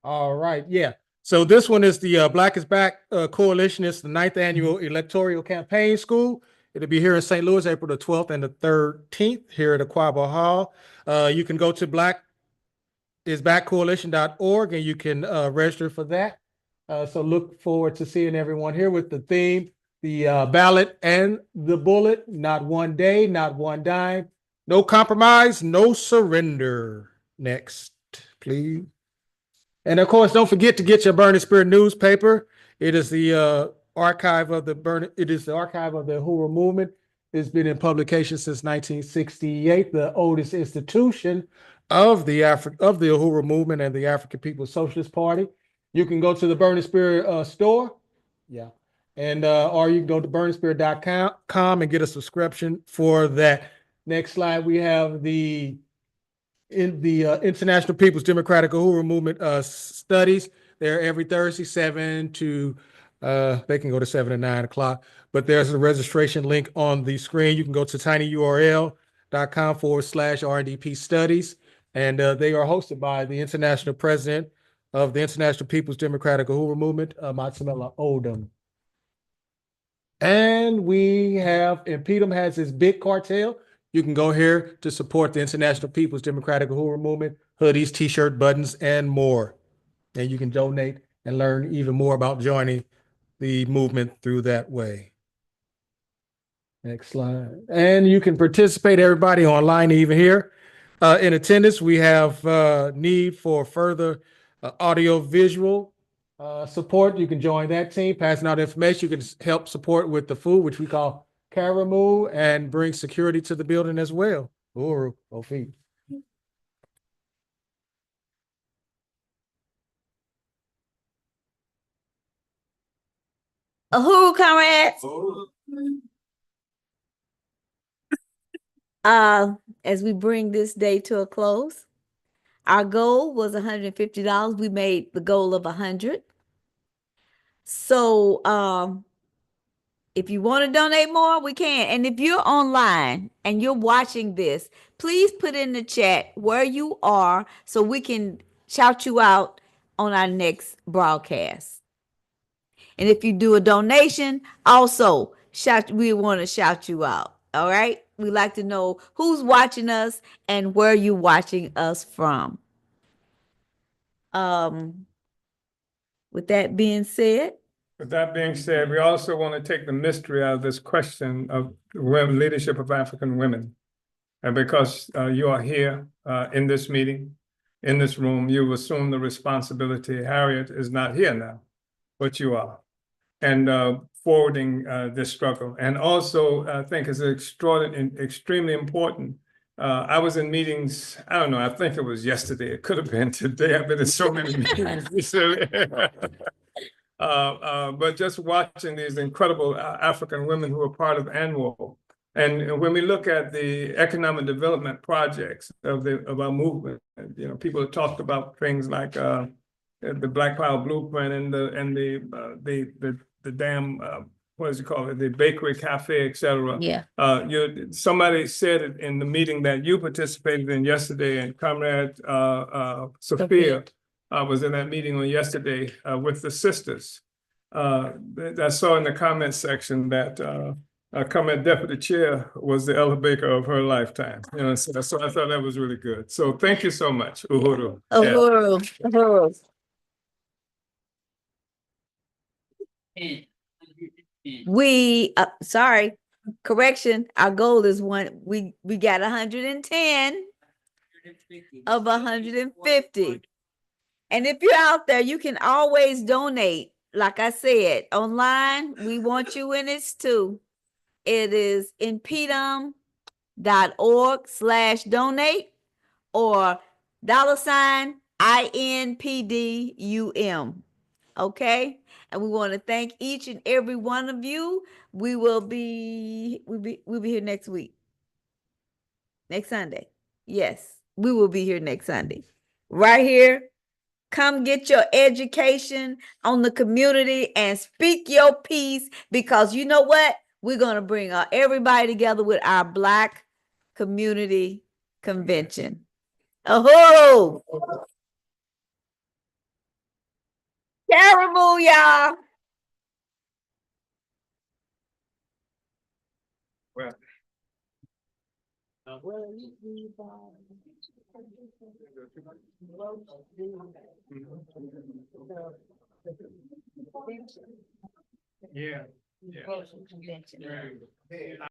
All right. Yeah. So this one is the Black is Back Coalition. It's the 9th annual electoral campaign school. It'll be here in St. Louis, April the 12th and the 13th here at Aquaba Hall. You can go to blackisbackcoalition.org and you can register for that. So look forward to seeing everyone here with the theme, the ballot and the bullet. Not one day, not one dime. No compromise, no surrender. Next, please. And of course, don't forget to get your Burning Spirit newspaper. It is the archive of the Uhuru movement. It's been in publication since 1968, the oldest institution of the Uhuru movement and the African People's Socialist Party. You can go to the Burning Spirit store, and or you can go to burningspirit.com and get a subscription for that. Next slide, we have the International People's Democratic Uhuru Movement studies. They're every Thursday, 7 to they can go to 7 and 9 o'clock, but there's a registration link on the screen. You can go to tinyurl.com/RNDP studies And they are hosted by the international president of the International People's Democratic Uhuru Movement, Matsamela Odom. And we have, Impedum has his big cartel. You can go here to support the International People's Democratic Uhuru Movement, hoodies, t-shirt, buttons, and more. And you can donate and learn even more about joining the movement through that way. Next slide. And you can participate, everybody online, even here. In attendance, we have need for further audio visual support. You can join that team, passing out information. You can help support with the food, which we call Karamu, and bring security to the building as well. Uhuru, Ofi. Uhuru, comrades. As we bring this day to a close, our goal was $150. We made the goal of 100. So, if you want to donate more, we can. And if you're online and you're watching this, please put in the chat where you are so we can shout you out on our next broadcast. And if you do a donation, also we want to shout you out. All right. We like to know who's watching us and where you're watching us from. With that being said, we also want to take the mystery out of this question of leadership of African women. And because you are here in this meeting, in this room, you assume the responsibility. Harriet is not here now, but you are. And forwarding this struggle. And also, I think it's extremely important. I was in meetings, I don't know, I think it was yesterday. It could have been today. I've been in so many meetings recently. But just watching these incredible African women who are part of ANWO. And when we look at the economic development projects of our movement, you know, people have talked about things like the Black Power Blueprint and the damn what is it called? The bakery, cafe, etc. yeah. Somebody said it in the meeting that you participated in yesterday, and Comrade Sophia was in that meeting on yesterday with the sisters. I saw in the comments section that Comrade Deputy Chair was the Ella Baker of her lifetime. You know, so I thought that was really good. So thank you so much, Uhuru. Uhuru. Uhuru. Sorry, correction. Our goal is we got 110 of 150. And if you're out there, you can always donate. Like I said, online, we want you in this too. It is impedum.org/donate or $INPDUM. Okay. And we want to thank each and every one of you. We'll be here next week. Next Sunday. Yes, we will be here next Sunday. Right here. Come get your education on the community and speak your piece, because you know what? We're going to bring everybody together with our Black Community Convention. Oh, Karamu, y'all. Yeah. Yeah.